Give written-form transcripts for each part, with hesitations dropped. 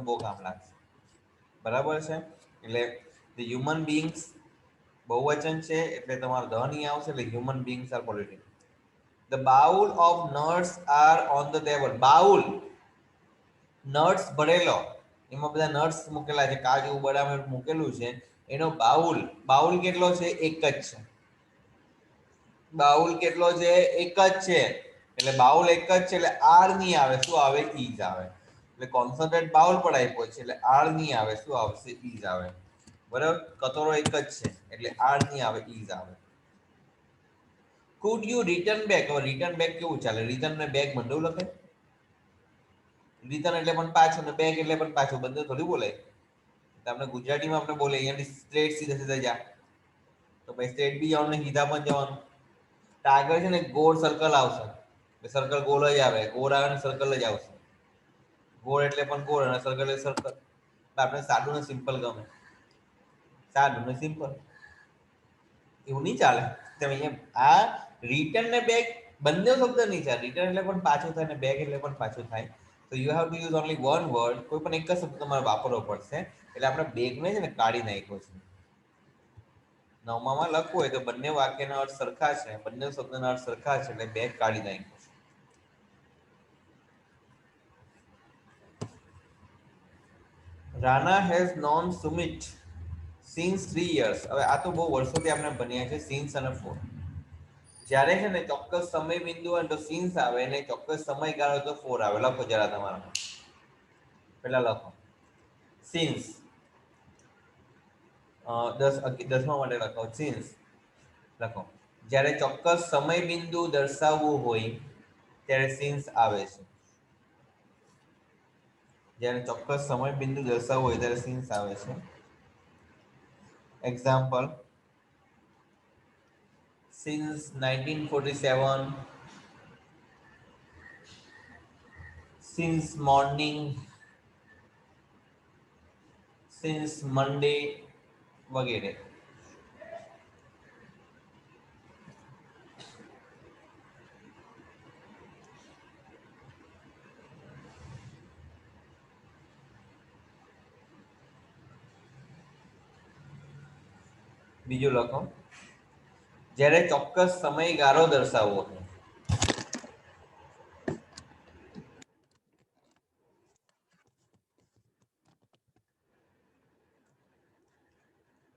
બહુ કામ લાગશે. બરાબર છે? એટલે ધ હ્યુમન બીંગ્સ બહુવચન છે એટલે તમારો ધ નહીં આવશે, એટલે human beings are politic. The bowl of nuts are on the table. Bowl, nuts ભરેલો, એમાં બધા નટ્સ મૂકેલા છે, કાજુ બદામ મૂકેલું છે, એનો બાઉલ. બાઉલ કેટલો છે? એક જ છે. બાઉલ કેટલો છે? એક જ છે. એટલે બાઉલ એક જ છે એટલે આર નહીં આવે, શું આવે? ઈજ આવે. એટલે કોન્સન્ટ્રેટ બાઉલ પણ આપ્યો છે એટલે આર નહીં આવે, શું આવશે? ઈજ આવે. બરાબર? કટોરો એક જ છે એટલે આર નહીં આવે, ઈજ આવે. Food you return back? હવે રિટર્ન બેક કેવું ચાલે? રિટર્ન ને બેક બંને લખાય? રિટર્ન એટલે પણ પાછું ને બેક એટલે પણ પાછું, બંને થોડી બોલાય. આપણે ગુજરાતીમાં આપણે બોલે અહીંયાથી સ્ટ્રેટ સીધા સીધા જા, તો ભાઈ સ્ટ્રેટ બી જવાનું ને સીધા પણ જવાનું. તો આગળ છે ને ગોળ સર્કલ આવશે, સર્કલ ગોળ જ આવે, ગોળ આવે ને સર્કલ જ આવશે. ગોળ એટલે પણ ગોળ અને સર્કલ એટલે સર્કલ. આપણે સાદું ને સિમ્પલ ગમે, સાદું ને સિમ્પલ. એવું નહીં ચાલે. તમે અહીંયા આ રિટર્ન ને બેક બંને શબ્દ નહીં ચાલે. રિટર્ન એટલે પણ પાછું થાય ને બેક એટલે પણ પાછું થાય. તો you have to use only one word. કોઈ પણ એક જ શબ્દ તમારે વાપરવો પડશે. એટલે આપણે બેકને છે ને કાઢી નાખ્યો છે. નવમામાં લખવું હોય તો બંને વાક્યના અર્થ સરખા છે, બંને શબ્દના અર્થ સરખા છે, એટલે બેક કાઢી નાખ્યો છે. રાના has non Sumit since 3 years. હવે આ તો બહુ વર્ષોથી આપણે ભણ્યા છે, સિન્સ અને ફોર. જ્યારે છે ને ચોક્કસ સમય બિંદુ હોય તો સિન્સ આવે, અને ચોક્કસ સમયગાળો તો ફોર આવે. લખો જરા તમારા, પેલા લખો સિન્સ. 10મા માટે લખો સિન્સ. લખો. જ્યારે ચોક્કસ સમય બિંદુ દર્શાવવું હોય ત્યારે સિન્સ આવે છે. જ્યારે ચોક્કસ સમય બિંદુ દર્શાવવું હોય ત્યારે સિન્સ આવે છે. Example, since 1947, since morning, since Monday વગેરે. બીજું લખો, જ્યારે ચોક્કસ સમયગાળો દર્શાવવો હોય.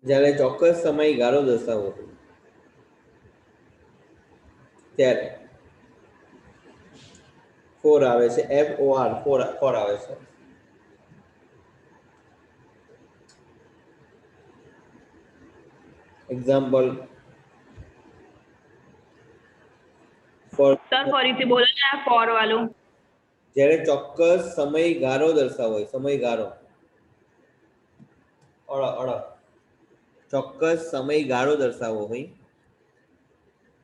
જ્યારે ચોક્કસ સમયગાળો દર્શાવવો હોય ત્યારે ફોર આવે છે. FOR, ફોર આવે છે. એક્ઝામ્પલ, ફોર સર ફરીથી બોલો ને આ ફોર વાળું. જ્યારે ચોક્કસ સમયગાળો દર્શાવવો હોય, સમયગાળો, ચોક્કસ સમયગાળો દર્શાવવો હોય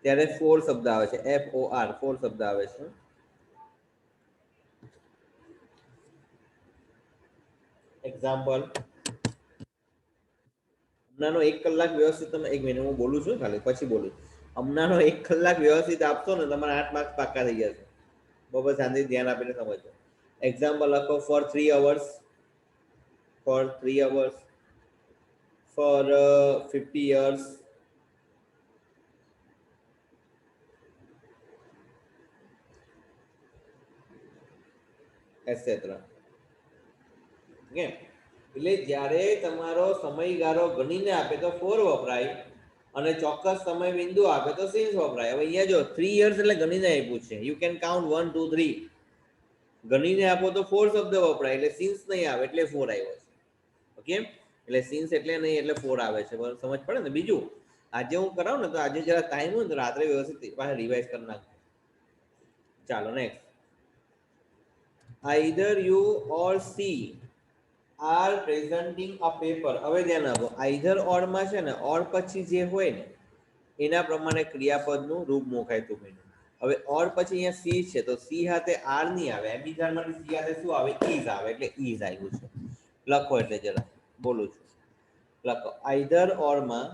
ત્યારે ફોર શબ્દ આવે છે. FOR, ફોર શબ્દ આવે છે. એક્ઝામ્પલ, હમણાંનો 1 કલાક વ્યવસ્થિત તમે, 1 મિનિટ હું બોલું છું ખાલી, પછી બોલું. હમણાંનો 1 કલાક વ્યવસ્થિત આપશો ને, તમારા 8 માર્ક્સ પાક્કા થઈ જશે. બહુ શાંતિ ધ્યાન આપીને સમજો. એક્ઝામ્પલ લખો, for 3 hours, for 3 hours, for 50 years, etcetera. Okay, એટલે જ્યારે તમારો સમયગાળો ગણીને આપે તો ફોર વપરાય, અને ચોક્કસ સમય બિંદુ આપે તો સિન્સ વપરાય. હવે અહીંયા જો 3 years એટલે ગણીને આપ્યું છે. You can count 1 2 3. ગણીને આપો તો ફોર શબ્દ વપરાય, એટલે સિન્સ નહીં આવે, એટલે ફોર આવ્યો છે. ઓકે, એટલે સિન્સ એટલે નહીં, એટલે ફોર આવે છે. સમજ પડે ને? બીજું, આજે હું કરાવું ને તો આજે જરા ટાઈમ હોય ને તો રાત્રે વ્યવસ્થિત પાછા રિવાઇઝ કરી નાખો. ચાલો next. Either you or she are presenting a paper. હવે ધ્યાન આપો, આઈધર ઓર માં છે ને, ઓર પછી જે હોય ને એના પ્રમાણે ક્રિયાપદનું રૂપ મુકાયતું હોય. હવે ઓર પછી અહીંયા સી છે તો સી સાથે આર નહીં આવે, એમ બીજા માટે સી સાથે શું આવે? ઈઝ આવે, એટલે ઈઝ આવ્યું છે. લખો, એટલે જરા બોલું છું. લખો, આઈધર ઓર માં,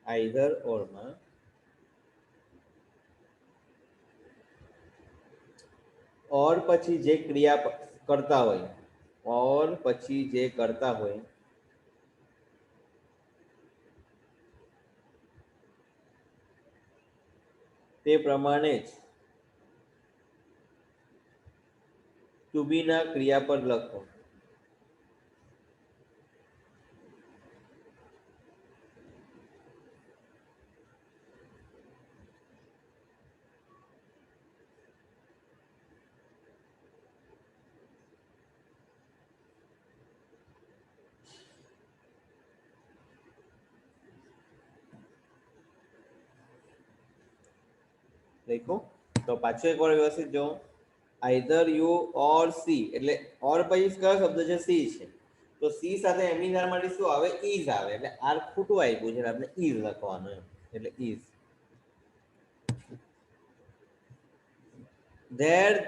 આઈધર ઓર માં ઓર પછી જે ક્રિયા કરતા હોય, ઓર પછી જે કરતા હોય તે પ્રમાણે જ ટુ બી ના ક્રિયાપદ લખો. દેખો તો પાછું એકવાર વ્યવસ્થિત જો આઈધર યુ ઓર સી એટલે ઓર પછી કયો શબ્દ છે સી છે તો સી સાથે એમની માટે શું આવે ઇઝ આવે એટલે આર ખોટું આવ્યું છે એટલે આપણે ઇઝ લખવાનું એમ એટલે is there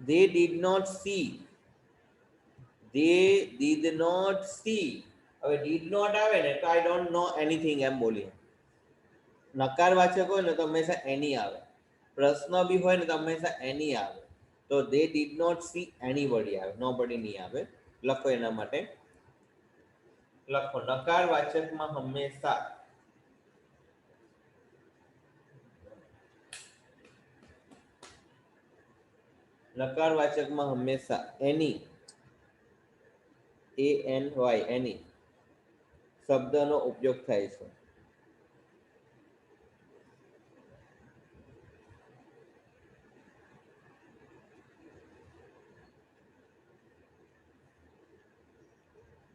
they did not see they did not see હવે did not આવે ને તો I don't know anything એમ બોલીએ નકારવાચક હોય ને તો હંમેશા એની આવે પ્રશ્ન બી હોય ને તો હંમેશા એની આવે તો they did not see anybody આવે nobody નહીં આવે લખો એના માટે લખો નકારવાચકમાં હંમેશા નકારવાચકમાં હંમેશા એની ANY એની શબ્દનો ઉપયોગ થાય છે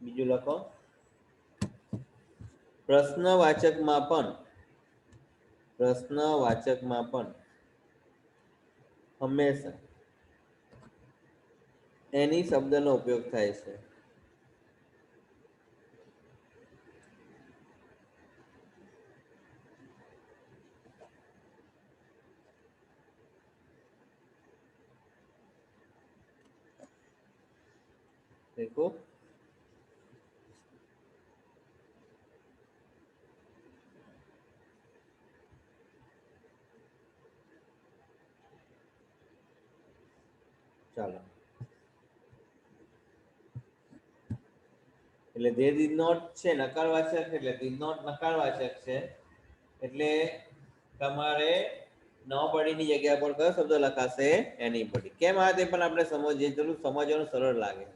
બીજું લખો પ્રશ્નવાચકમાં પણ હંમેશા એની શબ્દનો ઉપયોગ થાય છે દેખો ચાલો એટલે they did not છે નકારવાચક એટલે did not નકારવાચક છે એટલે તમારે nobody ની જગ્યા પર કયો શબ્દ લખાશે anybody કેમ આ તે પણ આપણે સમજીએ જરૂર સમજવાનું સરળ લાગે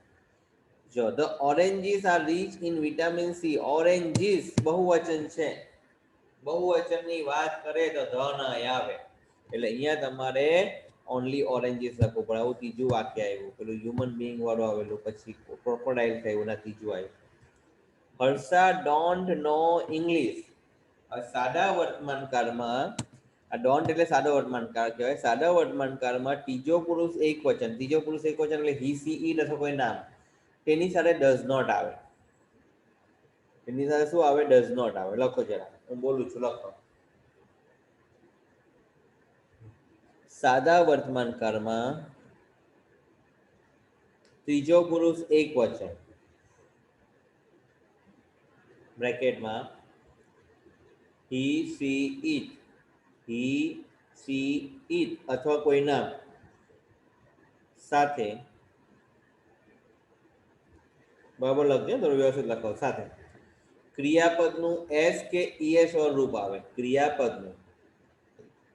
જો the oranges are rich in vitamin C oranges બહુવચન છે બહુવચનની વાત કરે તો ધ ના આવે એટલે અહીંયા તમારે ઓનલી ઓરેન્જીસ લખવું પડે આવું ત્રીજું વાક્ય આવ્યું પેલું હ્યુમન બિંગ વાળું આવેલું પછી ક્રોકોડાઇલ થયું ના ત્રીજું આવ્યું હર્ષા ડોન્ટ નો ઇંગ્લિશ સાદા વર્તમાનકાળમાં આ ડોન્ટ એટલે સાદો વર્તમાનકાળ કહેવાય સાદા વર્તમાનકાળમાં ત્રીજો પુરુષ એક વચન એટલે હી સી ઈટ અથવા કોઈ નામ તેની સાથે ડઝ નોટ આવે તેની સાથે શું આવે ડઝ નોટ આવે લખો જરા હું બોલું છું લખો સાદા વર્તમાનકાળમાં ત્રીજો પુરુષ એક વચન બ્રેકેટમાં હી સી ઈટ અથવા કોઈ નામ સાથે બરાબર લખજો થોડું વ્યવસ્થિત લખો સાથે ક્રિયાપદનું એસ કે ઈએસ વાળું રૂપ આવે ક્રિયાપદનું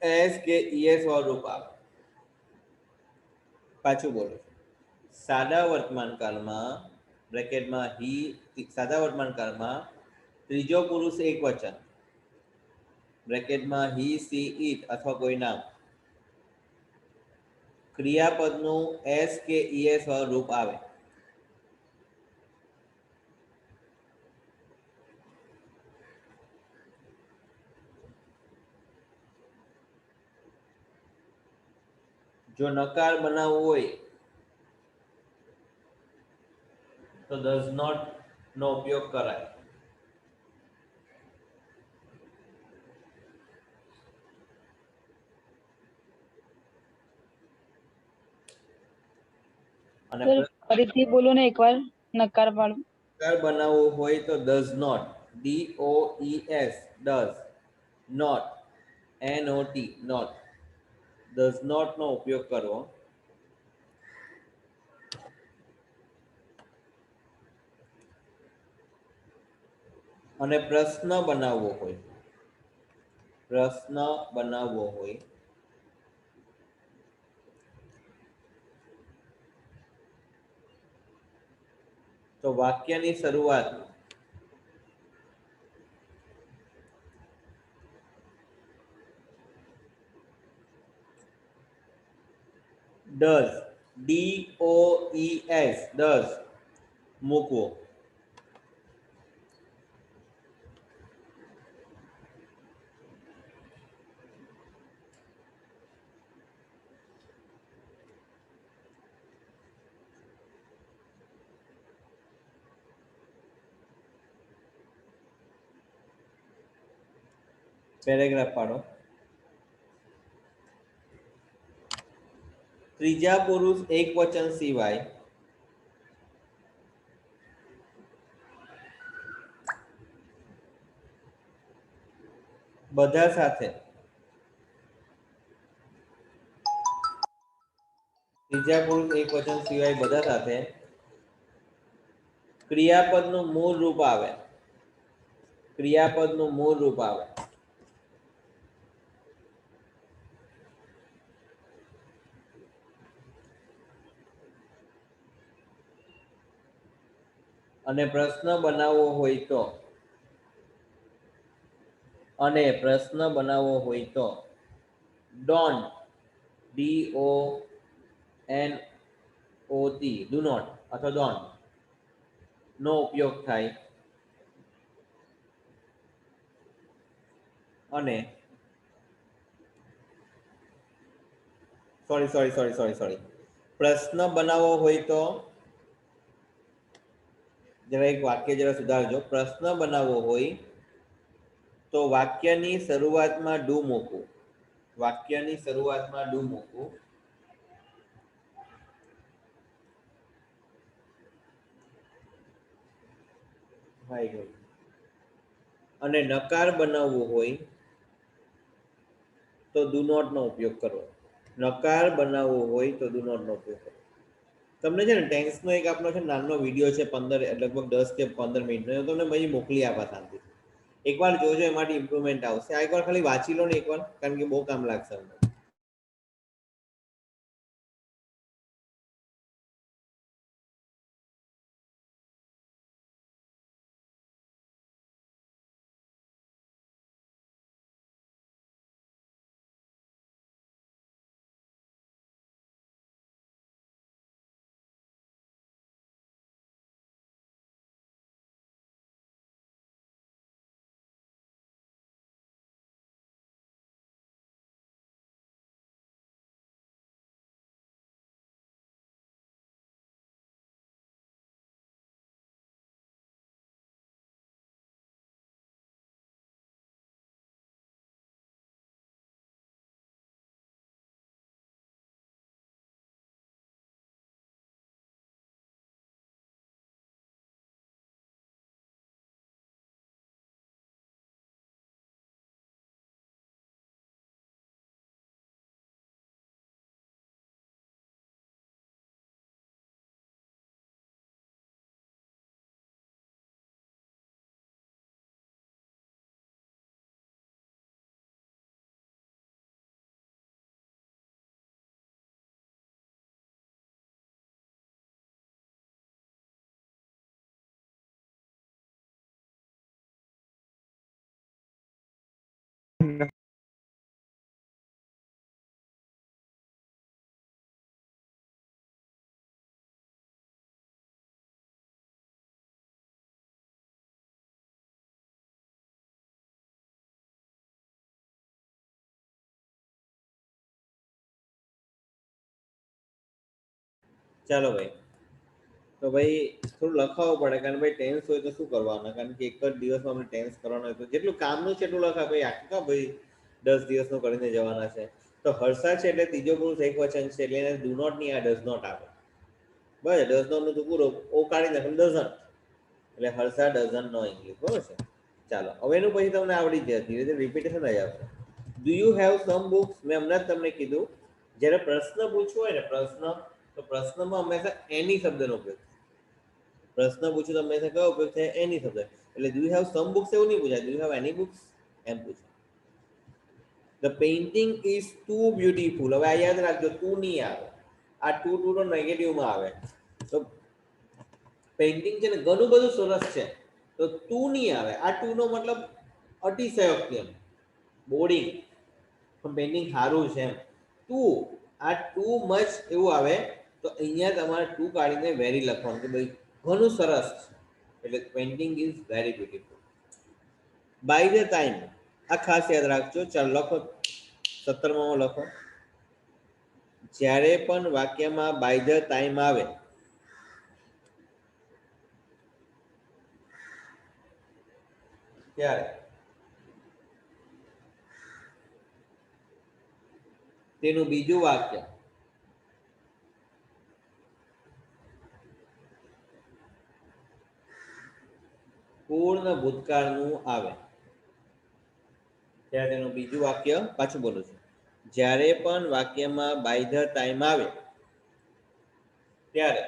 એસ કે ઈએસ વાળું રૂપ આવે પાછું બોલો સાદા વર્તમાનકાળમાં બ્રેકેટમાં સાદા વર્તમાનકાળમાં ત્રીજો પુરુષ એક વચન બ્રેકેટમાં હી સી ઈટ અથવા કોઈ નામ ક્રિયાપદનું એસ કે ઈએસ વાળું રૂપ આવે જો નકાર બનાવવું હોય તો ડઝ નોટ નો ઉપયોગ કરાય અને ફરીથી બોલો ને એકવાર નકાર વાળું નકાર બનાવવું હોય તો does not DOES does not NOT not does not નો ઉપયોગ કરવો અને પ્રશ્ન બનાવવો હોય તો વાક્યની શરૂઆત does does મૂકવો. પેરેગ્રાફ પાડો. ત્રીજા પુરુષ એક વચન સિવાય બધા સાથે ત્રીજા પુરુષ એક વચન સિવાય બધા સાથે ક્રિયાપદનું મૂળ રૂપ આવે. અને પ્રશ્ન બનાવવો હોય તો ડોન્ટ DONT do not અથવા ડોન્ટ નો ઉપયોગ થાય. અને સોરી પ્રશ્ન બનાવવો હોય તો જરા એક વાક્ય જરા સુધારજો. પ્રશ્ન બનાવવો હોય તો વાક્યની શરૂઆતમાં ડુ મૂકવું. અને નકાર બનાવવો હોય તો ડુ નોટ નો ઉપયોગ કરવો. તમને છે ને ટેન્સનો એક આપણો છે નાનો વિડીયો છે 15 લગભગ 10 કે 15 મિનિટનો, એ તમને પછી મોકલી આપા શાંતિ. એકવાર જોજો, એમાંથી ઇમ્પ્રુવમેન્ટ આવશે. આ એકવાર ખાલી વાંચી લો ને એકવાર, કારણ કે બહુ કામ લાગશે અમને. ચાલો ભાઈ, તો ભાઈ થોડું લખાવવું પડે, કારણ ભાઈ ટેન્સ હોય તો શું કરવાના, કારણ કે એક જ દિવસમાં આપણે ટેન્સ કરવાનું હોય તો જેટલું કામનું છે એટલું લખા. ભાઈ આખા ભાઈ 10 દિવસનું કરીને જવાના છે. તો હર્ષા છે એટલે ત્રીજો પુરુષ એક વચન છે, એટલે એને ડુ નોટ ની આ ડઝ નોટ આવે. બરાબર, ડઝ નોટ નું તો પૂરો ઓ કાઢી નાખે ડઝન્ટ, એટલે હર્ષા ડઝન્ટ નો ઇંગ્લિશ. બરોબર છે. ચાલો, હવે એનું પછી તમને આવડી જાય, ધીરે ધીરે રિપીટેશન જ આવશે. Do you have some books? મેં હમણાં જ તમને કીધું, જ્યારે પ્રશ્ન પૂછવો હોય ને પ્રશ્ન, તો પ્રશ્નમાં હંમેશા એની શબ્દનો ઉપયોગ. પ્રશ્ન પૂછ્યું તો હંમેશા કયો ઉપયોગ થાય? એની શબ્દ. એટલે do you have some books એવું નહીં પૂછાય, do you have any books એમ પૂછાય. The painting is too beautiful. હવે આ યાદ રાખજો, ટુ નહીં આવે, આ ટુ ટુ નો નેગેટિવમાં આવે. તો પેઇન્ટિંગ છે ને ઘણું બધું સરસ છે, તો ટુ નહીં આવે. આ ટુ નો મતલબ અતિશયોક્તિ, એમ બોરિંગ, પણ પેઇન્ટિંગ સારું છે એમ. ટુ, આ ટુ મચ એવું આવે તો અહીંયા તમારે ટુ કાઢીને વેરી લખવાનું કે ભાઈ ઘણું સરસ છે, એટલે painting is very beautiful. By the time, આ ખાસ યાદ રાખજો. ચાલો લખો, 17માં લખો. જ્યારે પણ વાક્યમાં બાય ધ ટાઈમ આવે ત્યારે તેનું બીજું વાક્ય પૂર્ણ ભૂતકાળનું આવે. ત્યારે તેનું બીજું વાક્ય, પાછું બોલું છું, જ્યારે પણ વાક્યમાં બાય ધ ટાઈમ આવે ત્યારે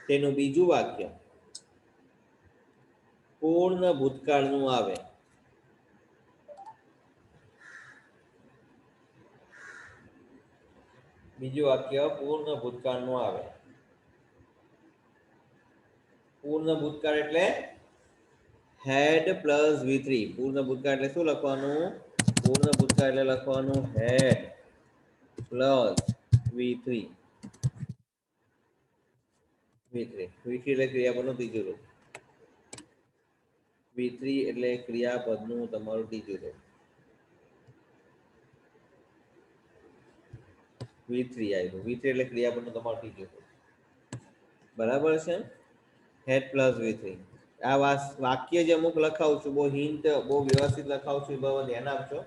તેનું બીજું વાક્ય પૂર્ણ ભૂતકાળનું આવે. બીજું વાક્ય પૂર્ણ ભૂતકાળનું આવે. પૂર્ણ ભૂતકાળ એટલે હેડ પ્લસ V3. પૂર્ણ ભૂતકાળ એટલે શું લખવાનું? પૂર્ણ ભૂતકાળ એટલે લખવાનું હેડ પ્લસ V3. V3 એટલે ક્રિયાપદનું ત્રીજું રૂપ. V3 એટલે ક્રિયાપદનું તમારું ત્રીજું રૂપ. V3 આવ્યું. V3 એટલે ક્રિયાપદનું તમારું ત્રીજું રૂપ. બરાબર છે? Had plus V3. આ વાક્ય જે અમુક લખાવું છું, બહુ હિન્ટ, બહુ વ્યવસ્થિત લખાવું છું, બહુ ધ્યાન આપજો.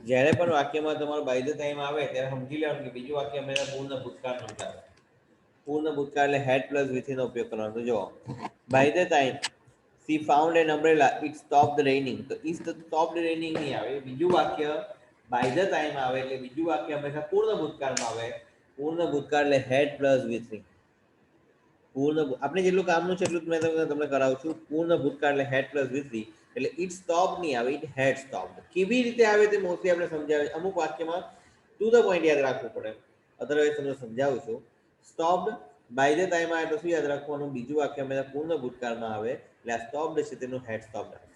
જ્યારે પણ વાક્યમાં તમારો બાય ધ ટાઈમ આવે ત્યારે સમજી લેવાનું કે બીજું વાક્ય હંમેશા પૂર્ણ ભૂતકાળનું આવે. પૂર્ણ ભૂતકાળ એટલે હેડ પ્લસ V3 નો ઉપયોગ કરવાનો. તો જો by the time she found an umbrella it stopped raining. તો it stopped raining નહીં આવે, બીજું વાક્ય બાય ધ ટાઈમ આવે એટલે બીજું વાક્ય હંમેશા પૂર્ણ ભૂતકાળમાં આવે. પૂર્ણ ભૂતકાળ એટલે હેડ પ્લસ V3. પૂર્ણ, આપણે જેટલું કામનું છે એટલું મેં તમને કરાવું છું. પૂર્ણ ભૂતકાળ એટલે હેડ પ્લસ V3, એટલે ઇટ સ્ટોપ નહીં આવે, ઇટ હેડ સ્ટોપ્ડ. કેવી રીતે આવે તે મોસ્ટલી આપણે સમજાવે. અમુક વાક્યમાં ટુ ધ પોઈન્ટ યાદ રાખવું પડે, અધરવાઇઝ તમને સમજાવું છું. સ્ટોપ્ડ બાય ધ ટાઈમ આવે તો શું યાદ રાખવાનું? બીજું વાક્ય હંમેશા પૂર્ણ ભૂતકાળમાં આવે એટલે આ સ્ટોપ્ડ છે તેનું હેડ સ્ટોપ્ડ આવે.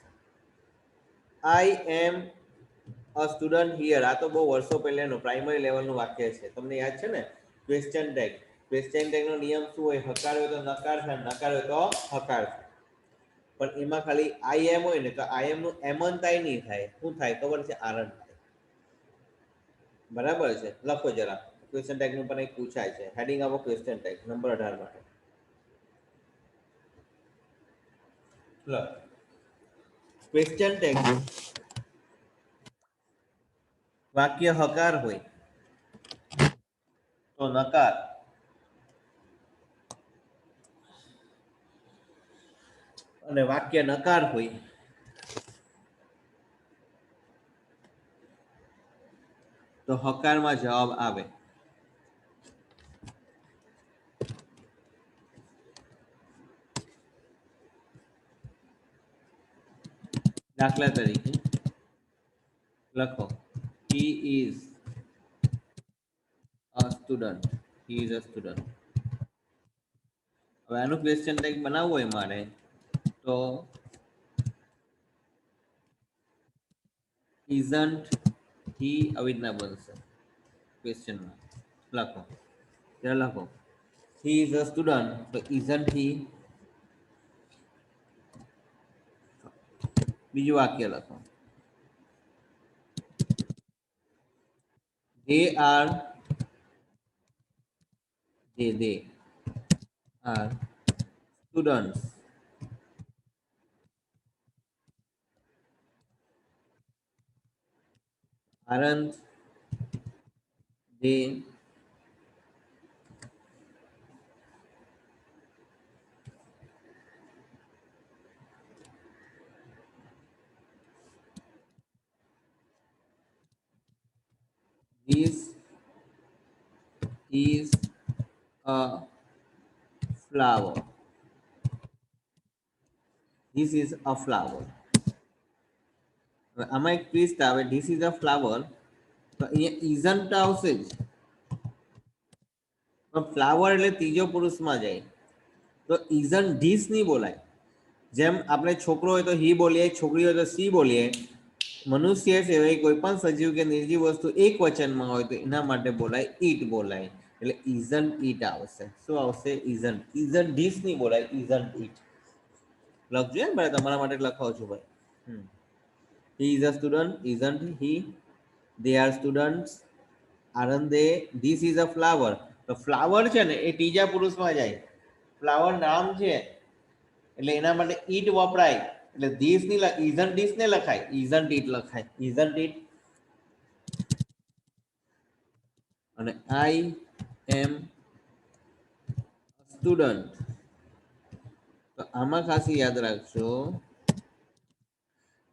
આઈ એમ અ સ્ટુડન્ટ હિયર. આ તો બહુ વર્ષો પહેલાનું પ્રાઇમરી લેવલનું વાક્ય છે, તમને યાદ છે ને? Question tag. ક્વેશ્ચન ટેગનો નિયમ શું હોય? હકાર હોય તો નકાર થાય, નકાર હોય તો હકાર થાય. પણ એમાં ખાલી આઈ એમ હોય ને તો આઈ એમ નું એમનતાય નહીં થાય. શું થાય ખબર છે? આરંટ થાય. બરાબર છે? લખો જરા. ક્વેશ્ચન ટેગ નું પણ એક પૂછાય છે. હેડિંગ આપો ક્વેશ્ચન ટેગ નંબર 18 માટે. ક્વેશ્ચન ટેગ વાક્ય હકાર હોય તો નકાર, અને વાક્ય નકાર હોય તો હકારમાં જવાબ આવે. દાખલા તરીકે લખો, he is a student. he is a student. હવે આનું ક્વેશ્ચન ટેગ બનાવવું હોય મારે તો isn't he આવી રીતના બનશે. ક્વેશ્ચનમાં લખો, ત્યારે લખો he is a student તો isn't he. બીજું વાક્ય લખો, they are students. aren't they this is a flower. This is a flower. આમાં એક ટ્વિસ્ટ આવે, ધીસ ઇઝ અ ફ્લાવર, તો અહીંયા ઇઝન્ટ આવશે જ, પણ ફ્લાવર એટલે ત્રીજો પુરુષમાં જાય, તો ઇઝન્ટ ધીસ નહીં બોલાય. જેમ આપણે છોકરો હોય તો હી બોલીએ, છોકરી હોય તો સી બોલીએ. મનુષ્ય સિવાય કોઈ પણ સજીવ કે નિર્જીવ વસ્તુ એક વચનમાં હોય તો એના માટે બોલાય ઈટ બોલાય. એટલે ઇઝન્ટ ઈટ આવશે. શું આવશે? ઇઝન્ટ. ઇઝન્ટ ધીસ નહીં બોલાય, ઇઝન્ટ ઈટ લખજો ને ભાઈ, તમારા માટે લખાવ છું ભાઈ. He is a student, isn't he? They are students, aren't they? This is a flower. તો ફ્લાવર છે ને એ ત્રીજા પુરુષમાં જાય. ફ્લાવર નામ છે એટલે એના માટે ઈટ વપરાય. એટલે ધીસ ની ઇઝન્ટ ધીસ ને લખાય, ઇઝન્ટ ઈટ લખાય. ઇઝન્ટ ઈટ. અને આઈ એમ સ્ટુડન્ટ, તો આમાં ખાસી યાદ રાખજો,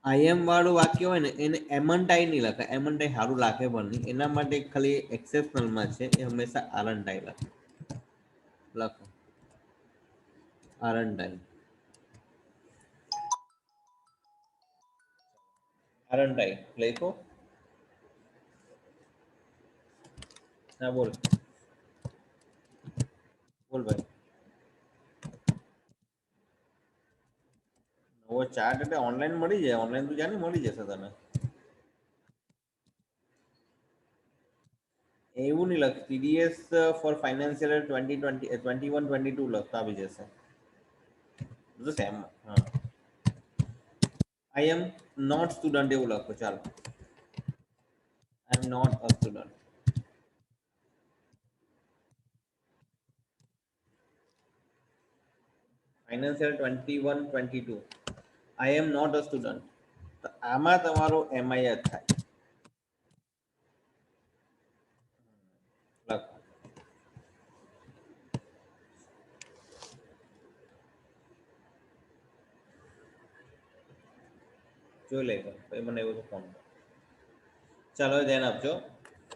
આઈ એમ વાળું વાક્ય હોય ને એને એમન્ટાઈ નહીં લખાય. એમન્ટાઈ સારું લાગે પણ નહીં, એના માટે ખાલી એક્સેપ્શનલમાં છે, એ હંમેશા આરન્ટાઈ લખે. લખો આરન્ટાઈ. આરન્ટાઈ લખો. હા બોલ બોલ ભાઈ. નવો ચાર્ટ એટલે ઓનલાઈન મળી જાય. ઓનલાઈન તો જાને મળી જશે તને. એવું નહીં લખ, ટીડીએસ ફોર ફાઇનાન્શિયલ 2021-22 લખતા આવી જશે. સેમ. હા, આઈ એમ નોટ સ્ટુડન્ટ એવું લખો. ચાલો, I am not a student. Financial 21-22, I am not a student. તો આમાં તમારો એમઆઈ જ થાય. લખો. જોઈ લેજો પછી મને એવું તો ફોન કરો. ચાલો ધ્યાન આપજો.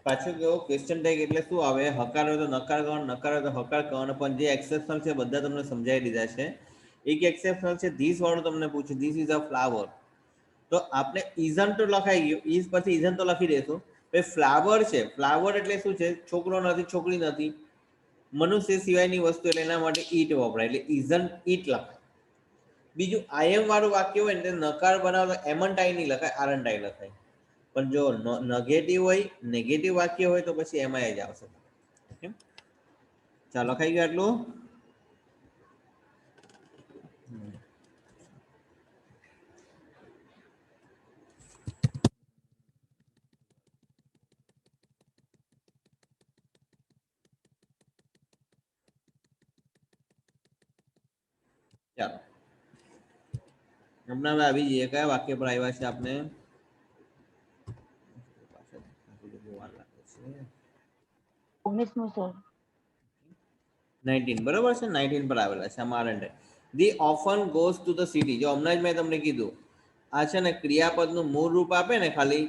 પાછું કેવો ક્વેશ્ચન ટેગ એટલે શું આવે? હકાર હોય તો નકાર કરવાનો, નકાર હોય તો હકાર કરવાનો. પણ જે એક્સેપ્શનલ છે બધા તમને સમજાવી દીધા છે. એક એક્સેપ્શનલ છે ધીસ વાળું, તમને પૂછ્યું ધીસ ઇઝ અ ફ્લાવર, તો આપણે ઇઝન્ટ તો લખાઈ ગયું, ઇઝ પછી ઇઝન્ટ તો લખી દઈશું. પછી ફ્લાવર છે, ફ્લાવર એટલે શું છે? છોકરો નથી, છોકરી નથી, મનુષ્ય સિવાયની વસ્તુ, એટલે એના માટે ઈટ વપરાય, એટલે ઇઝન્ટ ઈટ લખાય. બીજું આઈએમ વાળું વાક્ય હોય ને નકાર બનાવો તો એમન્ટાઈ નહીં લખાય, આરન્ટાઈ લખાય. પણ જો નેગેટિવ હોય, નેગેટિવ વાક્ય હોય તો પછી એમાં જ આવશે. ચાલો લખાઈ ગયું આટલું. ચાલો હમણાં હવે આવી જઈએ. કયા વાક્ય પર આવ્યા છે આપણે? 19મું સર. 19 બરાબર છે. 19 પર આવેલા છે આમાં આરન્ટાઈ. The often goes to the city. જો હમણાં જ મેં તમને કીધું, આ છે ને ક્રિયાપદનું મૂળ રૂપ આપે ને ખાલી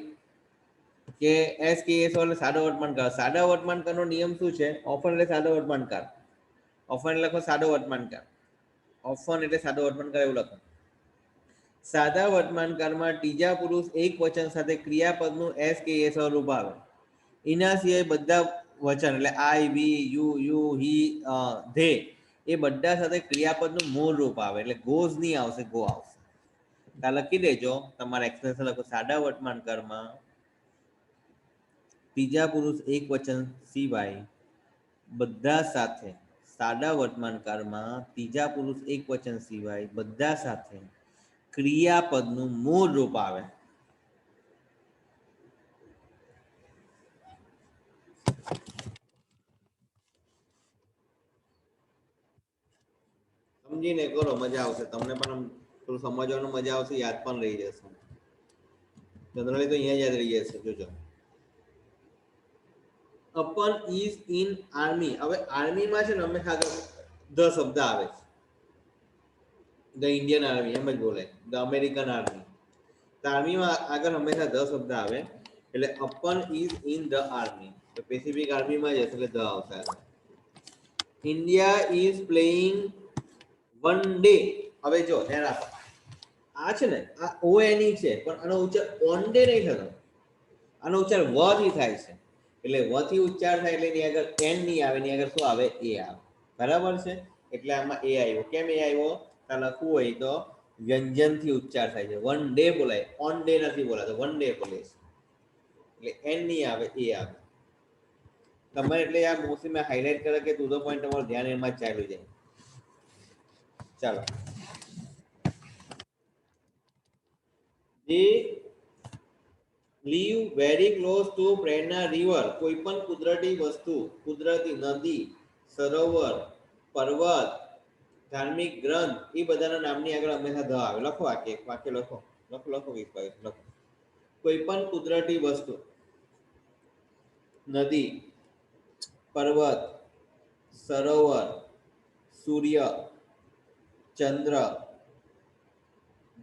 કે એસ કે એસ એટલે સાદો વર્તમાનકાર. સાદા વર્તમાનકારનો નિયમ શું છે? ઓફન એટલે સાદો વર્તમાનકાર. ઓફન લખો સાદો વર્તમાનકાર. ઓફન એટલે સાદો વર્તમાનકાર એવું લખો. સાદા વર્તમાનકારમાં ત્રીજા પુરુષ એક વચન સાથે ક્રિયાપદનું એસ કે એસ રૂપ આવે. એના સિવાય બધા વચન એટલે આઈ, વી, યુ, હી, ધે, એ બધા સાથે ક્રિયાપદનું મૂળ રૂપ આવે. એટલે ગોઝ નહીં આવશે, ગો આવશે. ત્યાં લખી દેજો તમારા એક્સપ્રેશન લખો. સાદા વર્તમાનકારમાં ત્રીજા પુરુષ એક વચન સિવાય બધા સાથે, સાદા વર્તમાનકારમાં ત્રીજા પુરુષ એક વચન સિવાય બધા સાથે ક્રિયાપદનું મૂળ રૂપ આવે. સમજીને કરો, મજા આવશે તમને પણ. થોડું સમજવાનું મજા આવશે, યાદ પણ રહી જશે. જનરલી તો અહીંયા યાદ રહી જશે. જોજો, અપન ઇઝ ઇન આર્મી. હવે આર્મીમાં છે ને હંમેશા આગળ ધ શબ્દ આવે છે. ધ ઇન્ડિયન આર્મી એમ જ બોલે, ધ અમેરિકન આર્મી. તો આર્મીમાં આગળ હંમેશા ધ શબ્દ આવે. એટલે અપન ઇઝ ઇન ધ આર્મી, તો પેસિફિક આર્મીમાં જ હશે એટલે ધ આવશે. India is playing one day. હવે જો ધ્યાન આપો, આ છે ને આ ઓ એન ઈ છે પણ આનો ઉચ્ચાર ઓન ડે નહીં થતો, આનો ઉચ્ચાર વ થી થાય છે. એટલે વ થી ઉચ્ચાર થાય એટલે એની આગળ એન નહીં આવે, એની આગળ શું આવે? એ આવે. બરાબર છે? એટલે આમાં એ આવ્યો. કેમ એ આવ્યો? તો લખવું હોય તો વ્યંજન થી ઉચ્ચાર થાય છે. વન ડે બોલાય, ઓન ડે નથી બોલાતો, વન ડે બોલે છે. એટલે એન નહીં આવે, એ આવે. તમારે એટલે આ મોસ્ટલી મેં હાઇલાઇટ કરે કે ટુ ધ પોઈન્ટ તમારું ધ્યાન એમાં જ ચાલ્યું જાય. ચાલો, they live very close to પ્રેરણા river. કોઈ પણ કુદરતી વસ્તુ, કુદરતી નદી, સરોવર, પર્વત, ધાર્મિક ગ્રંથ એ બધાના નામની આગળ હંમેશા ધ આવે. લખો વાક્ય લખો લખો વિશ્વાસ લખો. કોઈ પણ કુદરતી વસ્તુ, નદી, પર્વત, સરોવર, સૂર્ય, ચંદ્ર,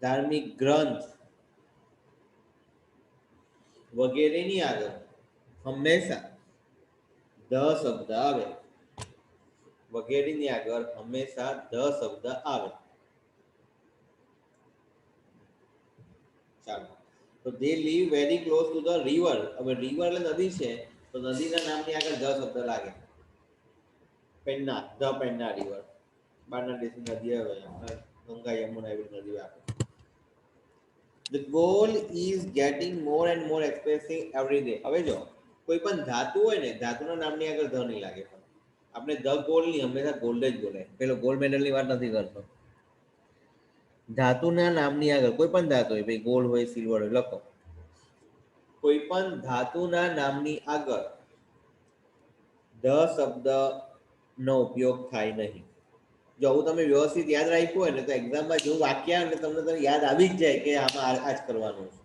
ધાર્મિક ગ્રંથ વગેરેની આગળ હંમેશા ધ શબ્દ આવે. વગેરેની આગળ હંમેશા ધ શબ્દ આવે. ચાલો, તો they live very close to the river. હવે રિવર એટલે નદી છે, તો નદીના નામની આગળ ધ શબ્દ લાગે. Penna, the Penna river. બહારના દેશની નદી આવે, ગંગા યમુના એવી નદીઓ આવે. The gold is getting more and more expensive every day. હવે જો કોઈ પણ ધાતુ હોય ને, ધાતુના નામની આગળ ધ નહીં લાગે. આપણે ધ ગોલ્ડ ની હંમેશા ગોલ્ડ જ બોલે. પેલો ગોલ્ડ મેડલ ની વાત નથી કરતો. ધાતુના નામની આગળ કોઈ પણ ધાતુ હોય, ભાઈ ગોલ્ડ હોય, સિલ્વર હોય, લખો. કોઈ પણ ધાતુના નામની આગળ ધ શબ્દ નો ઉપયોગ થાય નહીં. જો હું તમે વ્યવસ્થિત યાદ રાખ્યું હોય ને તો એક્ઝામમાં જેવું વાક્ય આવે ને તમને યાદ આવી જ જાય કે આમાં આ જ કરવાનું છે.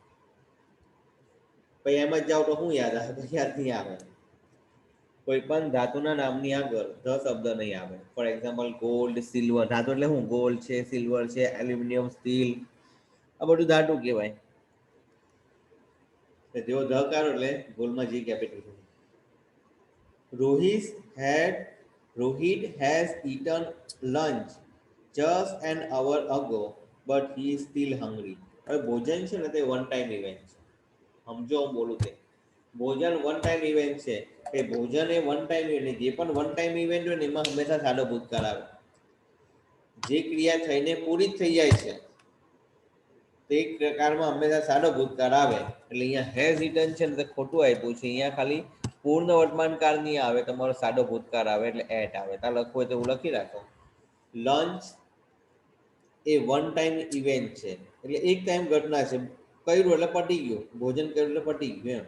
પછી એમ જ જાઓ તો શું યાદ આવે? તો યાદ નહીં આવે. કોઈ પણ ધાતુના નામની આગળ ધ શબ્દ નહીં આવે. For example gold, silver. ધાતુ એટલે શું? ગોલ્ડ છે, સિલ્વર છે, એલ્યુમિનિયમ, સ્ટીલ, આ બધું ધાતુ કહેવાય. જેવો ધ કાઢો એટલે ગોલ્ડમાં G capital. Rohit has eaten lunch just an hour ago, but he is still hungry. હવે ભોજન છે ને તે વન ટાઈમ ઇવેન્ટ છે. સમજો હું બોલું તે. ભોજન વન ટાઈમ ઇવેન્ટ છે. એ ભોજન એ વન ટાઈમ ઇવેન્ટ, જે પણ વન ટાઈમ ઇવેન્ટ હોય ને એમાં હંમેશા સાદો ભૂતકાળ આવે. જે ક્રિયા થઈને પૂરી જ થઈ જાય છે તે પ્રકારમાં હંમેશા સાદો ભૂતકાળ આવે. એટલે અહીંયા હેઝ ઇટન છે ને તે ખોટું આપ્યું છે. અહીંયા ખાલી પૂર્ણ વર્તમાન કાળ નહીં આવે, તમારો સાદો ભૂતકાળ આવે એટલે એટ આવે. ત્યાં લખવું હોય તો હું લખી રાખો. લંચ એ વન ટાઈમ ઇવેન્ટ છે, એટલે એક ટાઈમ ઘટના છે. કર્યું એટલે પટી ગયું, ભોજન કર્યું એટલે પટી ગયું એમ.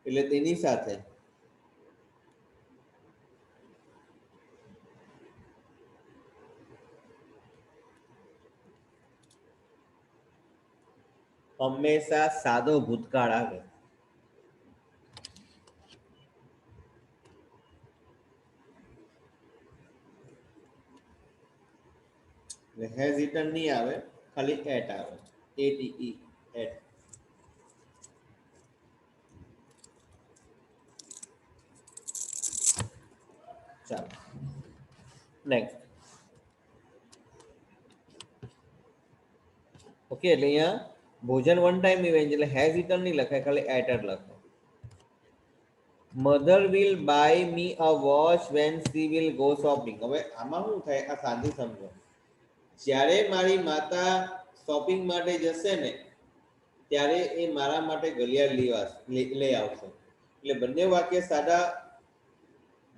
એટલે તેની સાથે હંમેશા સાદો ભૂતકાળ આવે. હેઝ ઇટન નહીં આવે, ખાલી એટ આવે. ATE ate. ચાલો નેક્સ્ટ. ઓકે, એટલે અહીંયા ભોજન વન ટાઈમ ઇવેન્ટ એટલે હેઝ ઇટન નહીં લખાય, ખાલી એટ જ લખો. Mother will buy me a watch when she will go shopping. હવે આમાં શું થાય આ સાદી સમજો. જ્યારે મારી માતા શોપિંગ માટે જશે ને ત્યારે એ મારા માટે ઘડિયાળ લઈ આવશે. એટલે બંને વાક્ય સાદા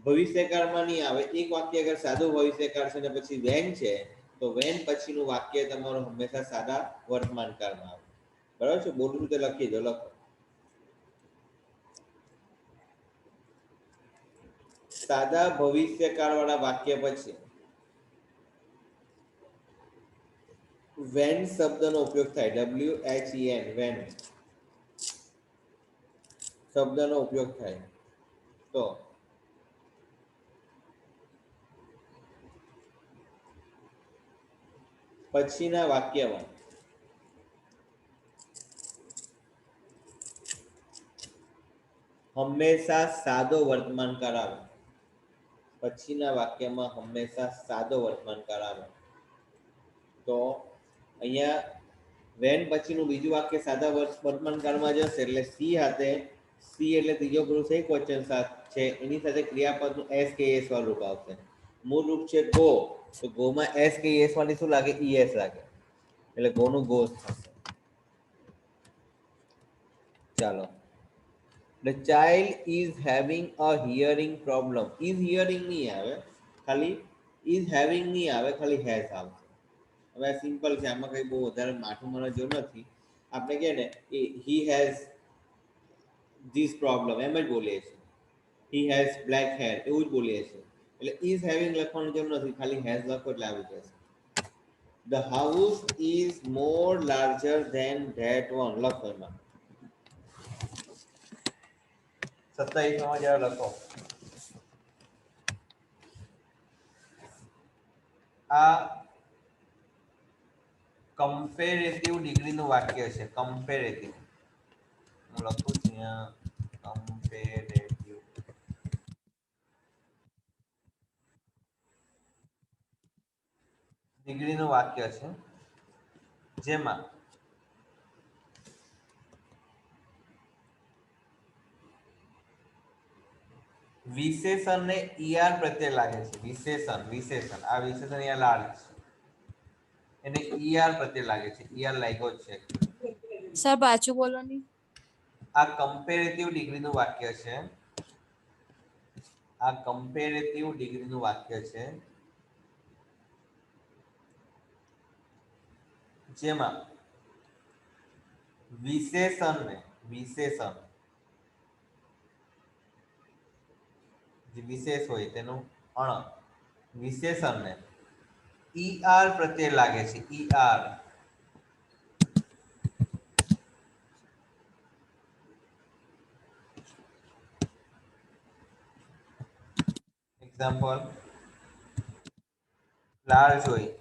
ભવિષ્યકાળમાં નહીં આવે. એક વાક્ય અગર સાદું ભવિષ્યકાળ છે ને પછી વેન છે તો વેન પછીનું વાક્ય તમારું હંમેશા સાદા વર્તમાન કાળમાં આવે. બરાબર છે? બોલું તે લખી દો. લખો. સાદા ભવિષ્યકાળ વાળા વાક્ય પછી વેન શબ્દનો ઉપયોગ થાય. WHEN વેન શબ્દનો ઉપયોગ થાય તો પછીના વાક્યમાં હંમેશા સાદો વર્તમાન કાળ આવે. પછીના વાક્યમાં હંમેશા સાદો વર્તમાન કાળ આવે તો અહીંયા વેન પછીનું બીજું વાક્ય સાદા વર્તમાન કાળમાં જશે એટલે સી હાથે સી એટલે ત્રીજો પુરુષ એક વચન છે એની સાથે ક્રિયાપદનું એસ કે એસ વાળું રૂપ આવશે. મૂળ રૂપ છે ગો, તો ગોમાં એસ કે એસ વાળી શું લાગે? ઈએસ લાગે, એટલે ગોનું ગોસ થશે. ચાલો, the child is having a hearing problem. is hearing નહીં આવે, ખાલી is having નહીં આવે, ખાલી has આવશે. હવે આ સિમ્પલ છે, આમાં કઈ બહુ વધારે માથું મારવા જેવું નથી. આપણે કહે ને he has this problem, એમ જ બોલીએ છીએ. he has black hair એવું જ બોલીએ છીએ. એટલે is having લખવાનું જેમ નથી, ખાલી has લખો એટલે આવી જશે. the house is more larger than that one લખો એમાં 27 માં જરા લખો. આ કમ્પેરેટિવ ડિગ્રીનું વાક્ય છે. કમ્પેરેટિવ હું લખું છું અહીંયા, કમ્પેરેટિવ ડિગ્રીનું વાક્ય છે, જેમાં વિશેષણ ને ઈઆર પ્રત્યે લાગે છે. વિશેષણ આ વિશેષણ અહીંયા લાગે છે, એને ઈઆર પ્રત્યે લાગે છે. ઈઆર લાગ્યો છે. સર પાછું બોલો ની. આ કમ્પેરેટિવ ડિગ્રીનું વાક્ય છે. આ કમ્પેરેટિવ ડિગ્રીનું વાક્ય છે, જેમાં વિશેષણ જે વિશેષ હોય તેનું વિશેષણને ઈઆર પ્રત્યે લાગે છે. ઈઆર એક્ઝામ્પલ, લાર્જ હોય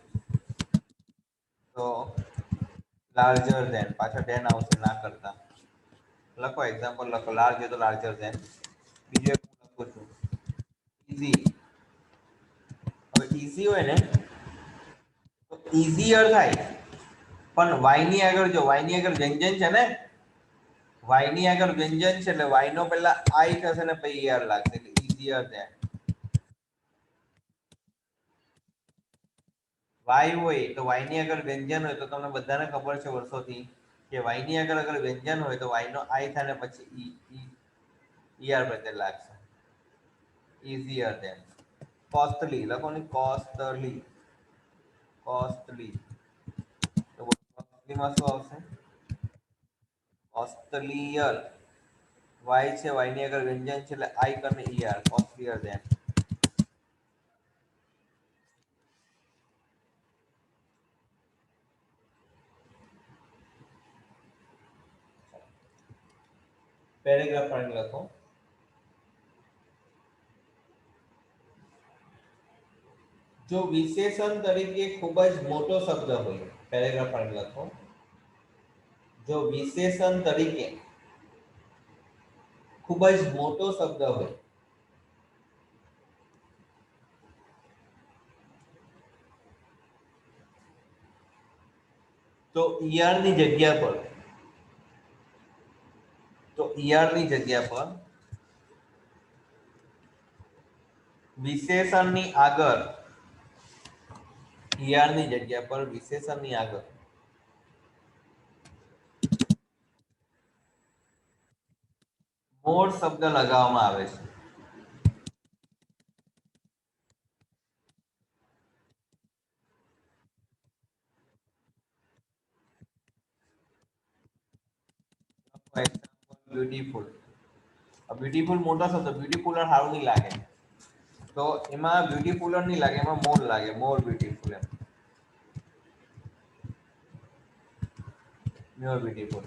તો લાર્જર ધેન, પાછળ ધેન આવશે ના કરતા. લખો એક્ઝામ્પલ લખો, લાર્જ હોય તો લાર્જર ધેન. બીજું એક લખું છું, ઈઝી. હવે ઈઝી હોય ને તો ઈઝીયર થાય, પણ વાય ની આગળ જો વાય ની આગળ વ્યંજન છે ને, વાય ની આગળ વ્યંજન છે એટલે વાય નો પહેલા આઈ થશે ને પછી ઈઆર લાગશે, એટલે ઈઝીયર ધેન. વાય હોય તો વાય ની આગળ વ્યંજન હોય તો તમને બધાને ખબર છે વર્ષોથી કે વાય ની આગળ અગર વ્યંજન હોય તો વાય નો આઈ થાય ને પછી ઈઆર પ્રત્યે લાગશે. ઈઝીયર ધેન. કોસ્ટલી લખો ને, કોસ્ટલી તો કોસ્ટલીમાં શું આવશે? કોસ્ટલીયર. વાય છે, વાય ની આગળ વ્યંજન છે એટલે આઈ કરને ઈઆર, કોસ્ટલીયર ધેન. પેરેગ્રાફ પણ લખો. જો વિશેષણ તરીકે ખૂબ જ મોટો શબ્દ હોય, પેરેગ્રાફ પણ લખો. જો વિશેષણ તરીકે ખૂબ જ મોટો શબ્દ હોય તો ઈઆર ની જગ્યા પર વિશેષણની આગળ મોર શબ્દ લગાવવામાં આવે છે. બ્યુટીફુલ. બ્યુટીફુલ મોટો શબ્દ, બ્યુટીફુલ સારું નહીં લાગે, તો એમાં બ્યુટીફુલર નહીં લાગે, એમાં મોર લાગે, મોર બ્યુટીફુલ. એમ more beautiful.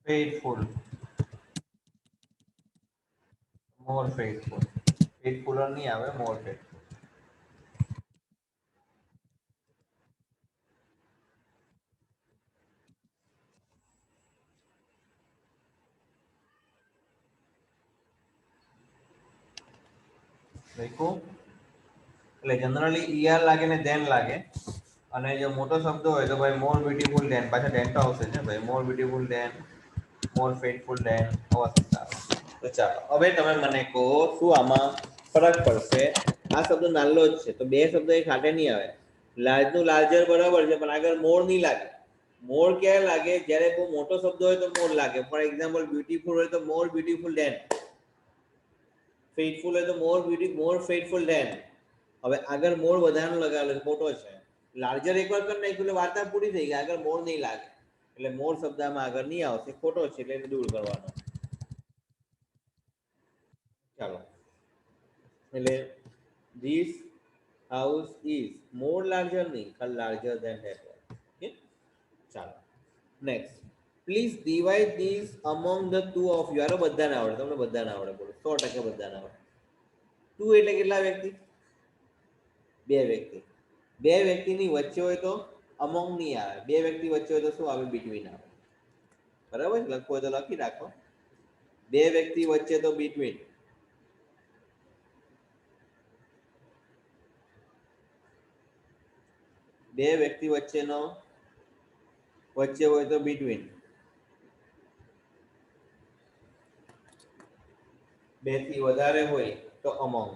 Faithful, more faithful. faithfuler નહીં આવે, more faithful. લખ્યું એટલે જનરલી ER લાગે ને ધેન લાગે, અને જો મોટો શબ્દ હોય તો ભાઈ મોર બ્યુટીફુલ ધેન, પાછા ધેન તો આવશે ને ભાઈ, મોર બ્યુટીફુલ ધેન, મોર ફેટફુલ ધેન, આવા શબ્દ આવે. તો ચાલો હવે તમે મને કહો શું આમાં ફરક પડશે. આ શબ્દ નાનો જ છે તો બે શબ્દ એક સાથે નહીં આવે. લાર્જ નું લાર્જર બરાબર છે, પણ આગળ મોર નહીં લાગે. મોર ક્યારે લાગે? જ્યારે બહુ મોટો શબ્દ હોય તો મોર લાગે. ફોર એક્ઝામ્પલ બ્યુટીફુલ હોય તો મોર બ્યુટીફુલ ધેન, ફેટફુલ હોય તો મોર ફેટફુલ ધેન. હવે આગળ મોર વધારાનો લગાવેલો મોટો છે, લાર્જર એકવાર કરી નાખ્યું એટલે વાર્તા પૂરી થઈ ગઈ, આગળ મોર નહીં લાગે એટલે મોર શબ્દમાં આગળ નહીં આવશે, ખોટો છે એટલે એને દૂર કરવાનો. ચાલો એટલે this house is more larger નહીં, ખાલી લાર્જર ધેન ધેટ. ઓકે ચાલો next. Please divide this among the two of you. આરો બધાને આવડે, તમને બધાને આવડે, બોલો 100% બધાને આવડે. ટુ એટલે કેટલા વ્યક્તિ? બે વ્યક્તિ. બે વ્યક્તિની વચ્ચે હોય તો અમોંગ નહીં આવે, બે વ્યક્તિ વચ્ચે હોય તો શું આવે? બિટવીન આવે. બરાબર, લખવું હોય તો લખી રાખો. બે વ્યક્તિ વચ્ચે તો બિટવીન, બે વ્યક્તિ વચ્ચેનો વચ્ચે હોય તો બિટવીન, બે થી વધારે હોય તો અમોંગ.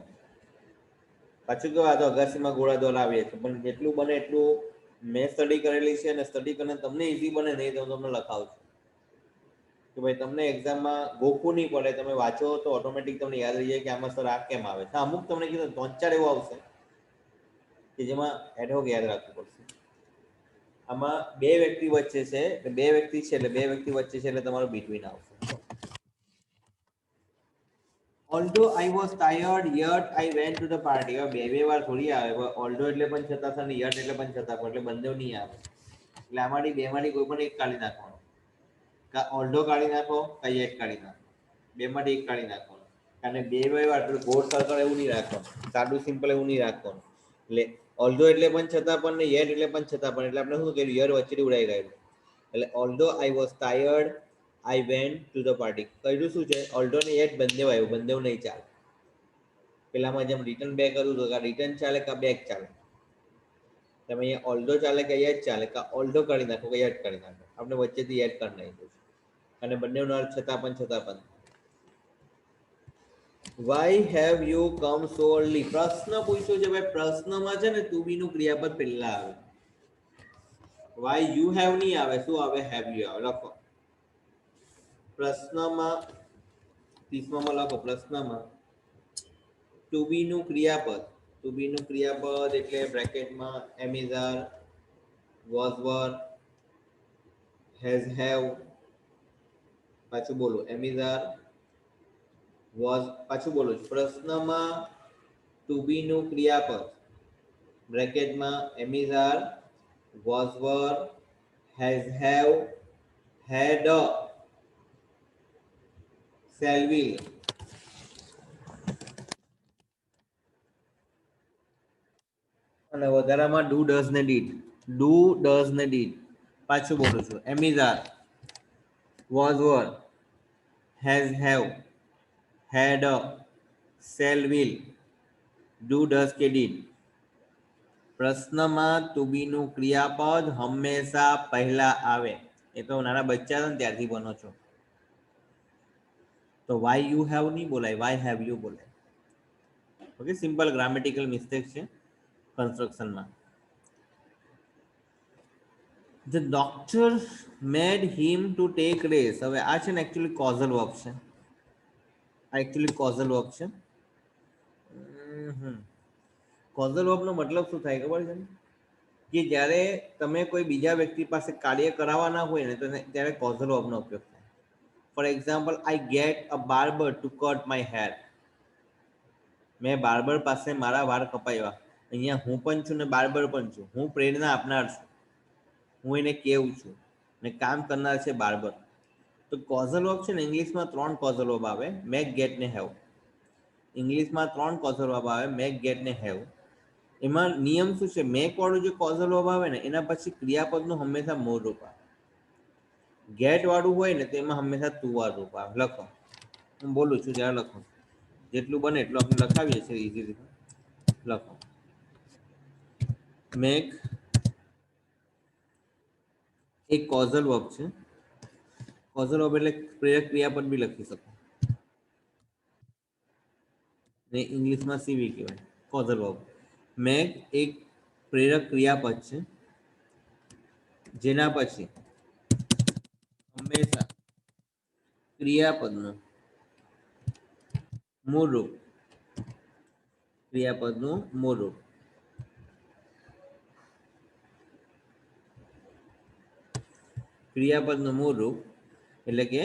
પાછું તો આ તો અગાસીમાં ગોળા દોરાવીએ છીએ, પણ જેટલું બને એટલું મેં સ્ટડી કરેલી છે, અને સ્ટડી કરીને તમને ઈઝી બને નહીં તો હું તમને લખાવું છું કે ભાઈ તમને એક્ઝામમાં ગોખવું નહીં પડે, તમે વાંચો તો ઓટોમેટિક તમને યાદ રહી જાય કે આમાં સર આ કેમ આવે છે. અમુક તમને કીધું 3-4 એવું આવશે કે જેમાં એડહોક યાદ રાખવું પડશે. આમાં બે વ્યક્તિ વચ્ચે છે એટલે બે વ્યક્તિ છે એટલે બે વ્યક્તિ વચ્ચે છે એટલે તમારું બિટવીન આવશે. Although I was tired, yet I went to the party. બે વાર થોડી આવે, although એટલે પણ છતાં છે ને yet એટલે પણ છતાં પણ, એટલે બંને નહીં આવે. એટલે આમાંથી બે માંથી કોઈ પણ એક કાઢી નાખવાનો. કા although કાઢી નાખો, કા yet કાઢી નાખો, બે માંથી એક કાઢી નાખવાનો. અને બે વાર એટલે ગોળ સર્કલ એવું નહીં રાખવાનું, સાદું સિમ્પલ એવું નહીં રાખવાનું. એટલે although એટલે પણ છતાં પણ ને yet એટલે પણ છતાં પણ, એટલે આપણે શું કર્યું? યર વચ્ચેથી ઉડાઈ ગયેલું. એટલે although I was tired, I went to the party. કયું શું છે? although ને yet બંને આવ્યું, બંને નહીં ચાલે. પેલામાં જેમ રિટર્ન બેક કરું તો રિટર્ન ચાલે કા બેક ચાલે. તમે અહીંયા although ચાલે કે yet ચાલે, કા although કાઢી નાખો કે yet કાઢી નાખો. આપણે વચ્ચેથી yet કાઢી નાખ્યું છે, અને બંનેનો અર્થ છતાં પણ. Why have you come so early? પ્રશ્ન પૂછ્યો છે ભાઈ, પ્રશ્નમાં છે ને to be નું ક્રિયાપદ પહેલા આવે. Why you have નહીં આવે, શું આવે? have you આવે. લખો પ્રશ્નમાં, 30માં લખો પ્રશ્નમાં to be નું ક્રિયાપદ. to be નું ક્રિયાપદ એટલે બ્રેકેટમાં am is are, was were, has have. પાછું બોલો am is are, was. પાછું બોલો પ્રશ્નમાં to be નું ક્રિયાપદ બ્રેકેટમાં am is are, was were, has have, had, shall will. અને વધારામાં ડુ ડઝ ને ડીડ. ડુ ડઝ ને ડીડ. પાછું બોલું છું am is are, was were, has have, had, shall will, do does કે did. પ્રશ્નમાં to be નું ક્રિયાપદ હંમેશા પહેલા આવે. એ તો નાના બચ્ચા હતા ને ત્યારથી બનો છો. તો why you have નહીં બોલાય, why have you બોલાય. ઓકે, સિમ્પલ ગ્રામેટિકલ મિસ્ટેક છે કન્સ્ટ્રક્શનમાં. The doctor made him to take rest. હવે આ છે ને એકચ્યુઅલી કોઝલ વર્બ છે. આ એકચ્યુઅલી કોઝલ વર્બ છે. કોઝલ વર્બનો મતલબ શું થાય ખબર છે? કે જ્યારે તમે કોઈ બીજા વ્યક્તિ પાસે કાર્ય કરાવવાના હોય ને તો ત્યારે કોઝલ વર્બનો ઉપયોગ થાય. For example, I get a barber to cut my hair. મેં બાર્બર પાસે મારા વાળ કપાવ્યા. અહીંયા હું પણ છું ને બાર્બર પણ છું. હું પ્રેરણા આપનાર છું, હું એને કેવું છું, ને કામ કરનાર છે બાર્બર. તો કોઝલ વર્બ છે ને ઇંગ્લિશમાં 3 કોઝલ વર્બ આવે, મેક, ગેટ ને હેવ. ઇંગ્લિશમાં 3 કોઝલ વર્બ આવે, મેક, ગેટ ને હેવ. એમાં નિયમ શું છે? મેક વાળું જે કોઝલ વર્બ આવે ને એના પછી ક્રિયાપદનું હંમેશા મૂળ રૂપ આવે. ગેટ વાળું હોય ને તો એમાં હંમેશા તુ વાર રૂપ આવે. લખો, હું બોલું છું ત્યારે લખો. જેટલું બને એટલું આપણે લખાવીએ છીએ ઈઝી રીતે. લખો મેક એક કોઝલ વર્બ છે. કોઝલ વર્બ એટલે પ્રેરક ક્રિયાપદ બી લખી શકો ને ઇંગ્લિશમાં સીવી કહેવાય કોઝલ વર્બ. મેક એક પ્રેરક ક્રિયાપદ છે જેના પછી હંમેશા ક્રિયાપદનું મૂળ રૂપ ક્રિયાપદનું મૂળ રૂપ ક્રિયાપદનું મૂળ રૂપ એટલે કે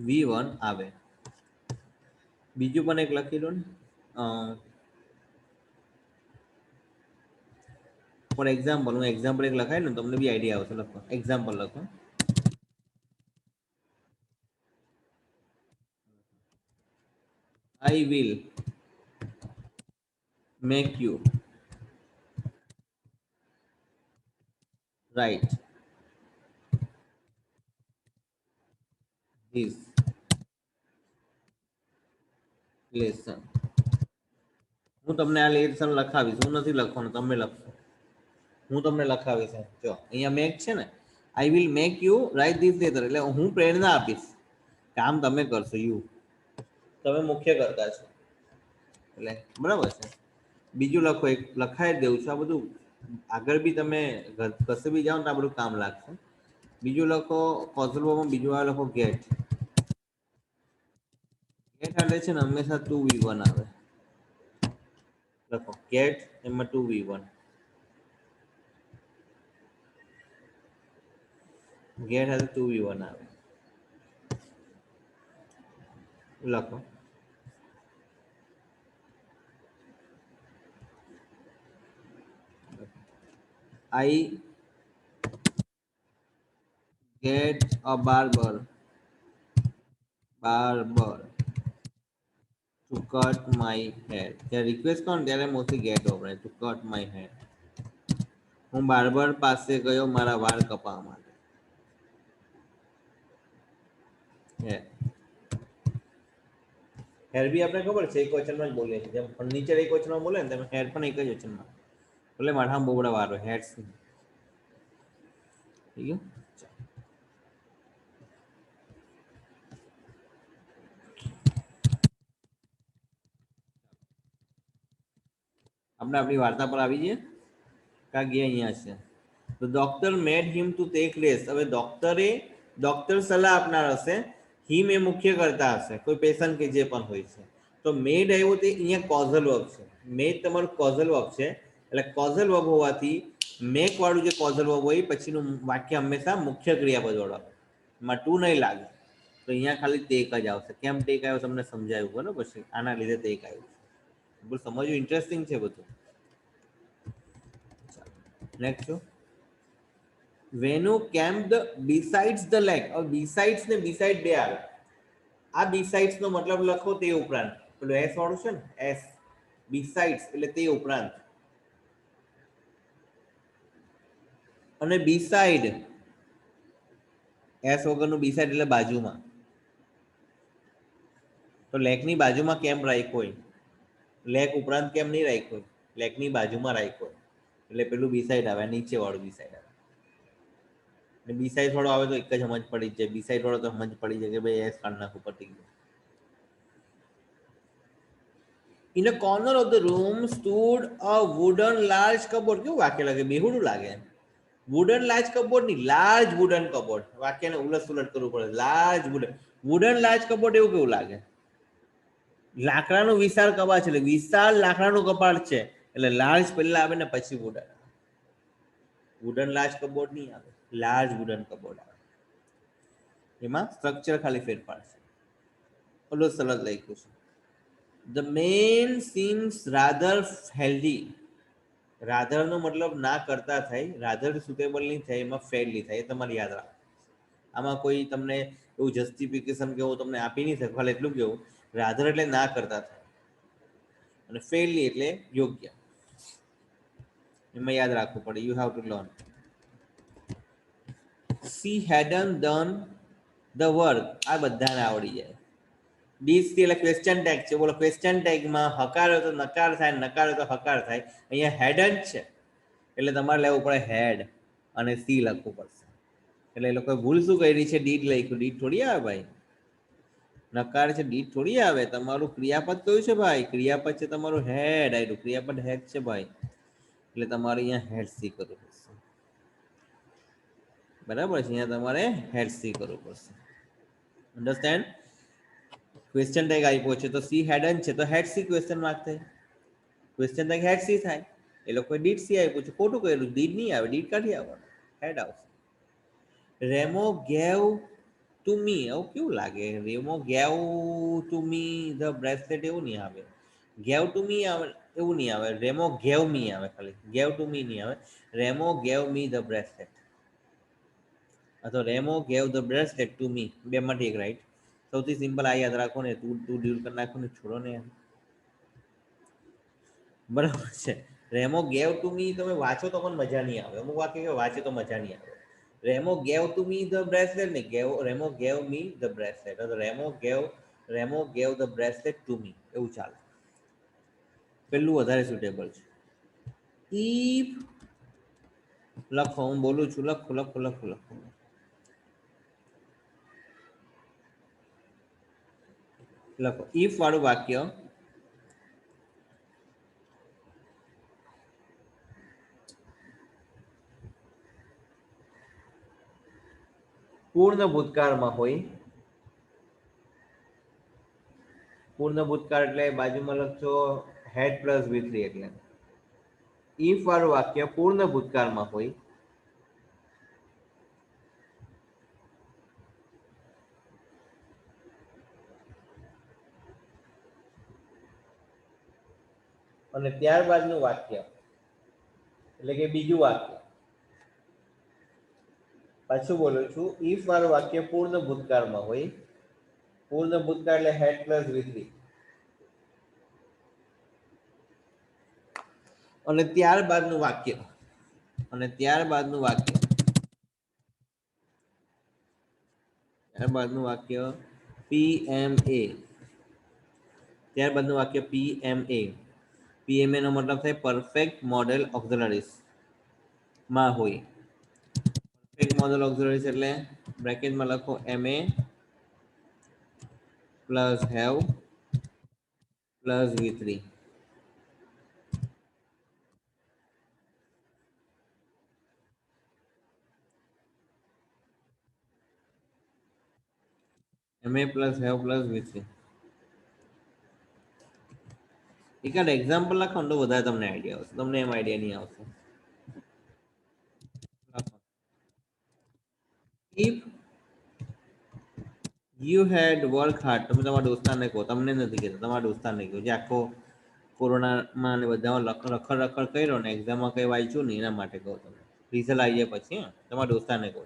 V1 આવે. બીજું પણ એક લખી દો ને. ફોર એક્ઝામ્પલ હું એક્ઝામ્પલ એક લખાય ને તમને બી આઈડિયા આવશે. લખો એક્ઝામ્પલ લખો I will make you write this lesson. હું તમને આ લેસન લખાવીશ. હું નથી લખવાનું, તમે લખશો. હું તમને લખાવીશ. જો અહીંયા મેક છે ને, I will make you write this letter, એટલે હું પ્રેરણા આપીશ, કામ તમે કરશો. યુ તમે મુખ્ય કરતા છો એટલે બરાબર છે. બીજું લખો, એક લખાઈ જ દેવું છું. આ બધું આગળ બી તમે કશે બી જાઓ ને આ બધું કામ લાગશે. બીજું લખો કોઝલમાં, બીજું આ લખો ગેટ. ગેટ એટલે છે ને હંમેશા 2v1 આવે. લખો ગેટ એમાં 2v1. ગેટ સાથે 2v1 આવે. લખો I get a barber to cut my hair. ત્યારે રિક્વેસ્ટ કરો ને ત્યારે મોસ્ટલી ગેટ વપરાય. To cut my hair. હું બાર્બર પાસે ગયો મારા વાળ કપાવવા માટે. હેર બી આપણે ખબર છે એક વચનમાં જ બોલીએ છીએ. જેમ ફર્નિચર એક વચનમાં બોલે ને તેમ હેર પણ એક જ વચનમાં. એટલે માથામાં બહુ બધા વાર હોય. હેડ્સ થઈ ગયું. આપણે આપણી વાર્તા પર આવી જઈએ. કા ગયા અહીંયા છે. તો doctor made him to take rest. હવે ડોક્ટર સલાહ આપનાર હશે. હિમ એ મુખ્ય કરતા હશે, કોઈ પેશન્ટ કે જે પણ હોય છે. તો મેડ આવ્યો તે અહીંયા કોઝલ વર્બ છે. મેડ તમારું કોઝલ વર્બ છે. એટલે કોઝલ વર્બ હોવાથી મેક વાળું જે કોઝલ વર્બ હોય પછીનું વાક્ય હંમેશા મુખ્ય ક્રિયાપદ વાળો. એમાં ટુ નહીં લાગે. તો અહીંયા ખાલી ટેક જ આવશે. કેમ ટેક આવ્યો તમને સમજાયું બરોબર છે. આના લીધે ટેક આવ્યું. બહુ સમજવું ઇન્ટરેસ્ટિંગ છે બધું. Next Venu camped besides the lake. હવે બિસાઇડ્સ ને બિસાઇડ બે આવે. આ બિસાઇડ્સ નો મતલબ લખો તે ઉપરાંત. પેલું એસ વાળું છે ને, એસ બિસાઇડ્સ એટલે તે ઉપરાંત. અને બિસાઇડ એસ વગરનું બિસાઇડ એટલે બાજુમાં. તો લેકની બાજુમાં કેમ્પ રાખ્યો હોય. લેક ઉપરાંત કેમ નહીં રાખ્યો, લેકની બાજુમાં રાખ્યો એટલે પેલું બિસાઇડ આવે. નીચે વાળું બિસાઇડ આવે. બી સાઈડ વાળો આવે તો એક જ સમજ પડી જાય. બી સાઈડ વાળો તો સમજ પડી જાય કે ભાઈ એસ કાઢ નાખવું પડી ગયું. In a corner of the room stood a wooden large cupboard. કેવું વાક્ય લાગે, બેહુડું લાગે. વુડન લાર્જ કબોર્ડ ની, લાર્જ વુડન કબોર્ડ. વાક્યને ઉલટ સુલટ કરવું પડે. લાર્જ વુડન લાર્જ કબોર્ડ એવું કેવું લાગે. લાકડાનું વિશાળ કબાટ છે, એટલે વિશાળ લાકડાનું કબાટ છે. એટલે લાર્જ પહેલા આવે ને પછી વુડન. વુડન લાર્જ કબોર્ડ નહીં આવે, લાર્જ વુડન કબોર્ડ આવે. એમાં સ્ટ્રક્ચર ખાલી ફેરફાર છે. ઓલું સરળ લખ્યું છે. The man seems rather healthy. Rather નો મતલબ ના કરતા થાય, રાધર સુટેબલ નહીં થાય, એમાં ફેરલી થાય. એ તમારે યાદ રાખો. આમાં કોઈ તમને એવું જસ્ટિફિકેશન કે એવું તમને આપી નહીં શકે. ખાલી એટલું કેવું, રાધર એટલે ના કરતા થાય અને ફેરલી એટલે યોગ્ય. એમાં યાદ રાખવું પડે. You have to learn. She hadn't done the work. આ બધાને આવડી જાય. ડીસી એટલે ક્વેશ્ચન ટેગ છે. બોલો ક્વેશ્ચન ટેગમાં હકાર હોય તો નકાર થાય, નકાર હોય તો હકાર થાય. અહીંયા હેડ જ છે એટલે તમારે લેવું પડે હેડ અને સી લખવું પડશે. એટલે એ લોકોએ ભૂલ શું કરી છે? ડીડ લખ્યું. ડીડ થોડી આવે ભાઈ, નકાર છે, ડીડ થોડી આવે. તમારું ક્રિયાપદ કયું છે ભાઈ? ક્રિયાપદ છે તમારું હેડ. આવ્યું ક્રિયાપદ હેડ છે ભાઈ, એટલે તમારે અહીંયા હેડ સી કરવું પડશે. બરાબર છે, અહીંયા તમારે હેડ સી કરવું પડશે. અન્ડરસ્ટેન્ડ? ક્વેશ્ચન ટેગ આપ્યો છે તો સી હેડન છે તો હેડ સી ક્વેશ્ચન માર્ક થાય. ક્વેશ્ચન ટેગ હેડ સી થાય. એ લોકોએ ડીડ સી આપ્યું છે, ખોટું કર્યું. ડીડ નહીં આવે, ડીડ કાઢી આવવાનું, હેડ આવશે. રેમો ગેવ ટુ મી, એવું કેવું લાગે? Remo gave to me the bracelet, એવું નહીં આવે. ગેવ ટુ મી આવે એવું નહીં આવે. રેમો ગેવ મી આવે, ખાલી ગેવ ટુ મી નહીં આવે. Remo gave me the bracelet અથવા Remo gave the bracelet to me, બેમાંથી એક રાઈટ. સૌથી સિમ્પલ આ યાદ રાખો ને, તું ડીલ કરી નાખો ને, છોડો ને. બરાબર છે. રેમો ગેવ ટુ મી તમે વાંચો તો પણ મજા નહીં આવે. અમુક વાક્ય વાંચે તો મજા નહીં આવે. Remo gave to me the bracelet ને Remo gave me the bracelet, Remo gave the bracelet to me, એવું ચાલે. પેલું વધારે સુટેબલ છે. ઈફ લખો, હું બોલું છું, લખો લખો લખો લખો. લખો ઈફ વાળું વાક્ય પૂર્ણ ભૂતકાળમાં હોય. પૂર્ણ ભૂતકાળ એટલે બાજુમાં લખજો હેડ પ્લસ V3. એટલે ઈફ વાળું વાક્ય પૂર્ણ ભૂતકાળમાં હોય અને ત્યારબાદનું વાક્ય એટલે કે બીજું વાક્ય, પાછું બોલું છું, ઈફ વાળું વાક્ય પૂર્ણ ભૂતકાળમાં હોય. પૂર્ણ ભૂતકાળ એટલે હેડ પ્લસ V3 અને ત્યારબાદનું વાક્ય PMA. ત્યારબાદનું વાક્ય PMA. PMA નો મતલબ થાય પરફેક્ટ મોડેલ ઓક્ઝિલરીઝ માં હોય. પરફેક્ટ મોડેલ ઓક્ઝિલરીઝ એટલે બ્રેકેટમાં લખો MA plus have plus V3. MA plus have plus V3. એકાદ એક્ઝામ્પલ લખો તો વધારે તમને આઈડિયા આવશે. તમને એમ આઈડિયા નહીં આવશે. If you had work hard, તમે તમારા દોસ્તારને કહો, તમને નથી કહેતા, તમારા દોસ્તારને કહો, જે આખો કોરોનામાં ને બધામાં રખડ કર્યો ને એક્ઝામમાં કંઈ વાંચ્યું નહીં, એના માટે કહો. તમે રિઝલ્ટ આવી જાય પછી તમારા દોસ્તારને કહો.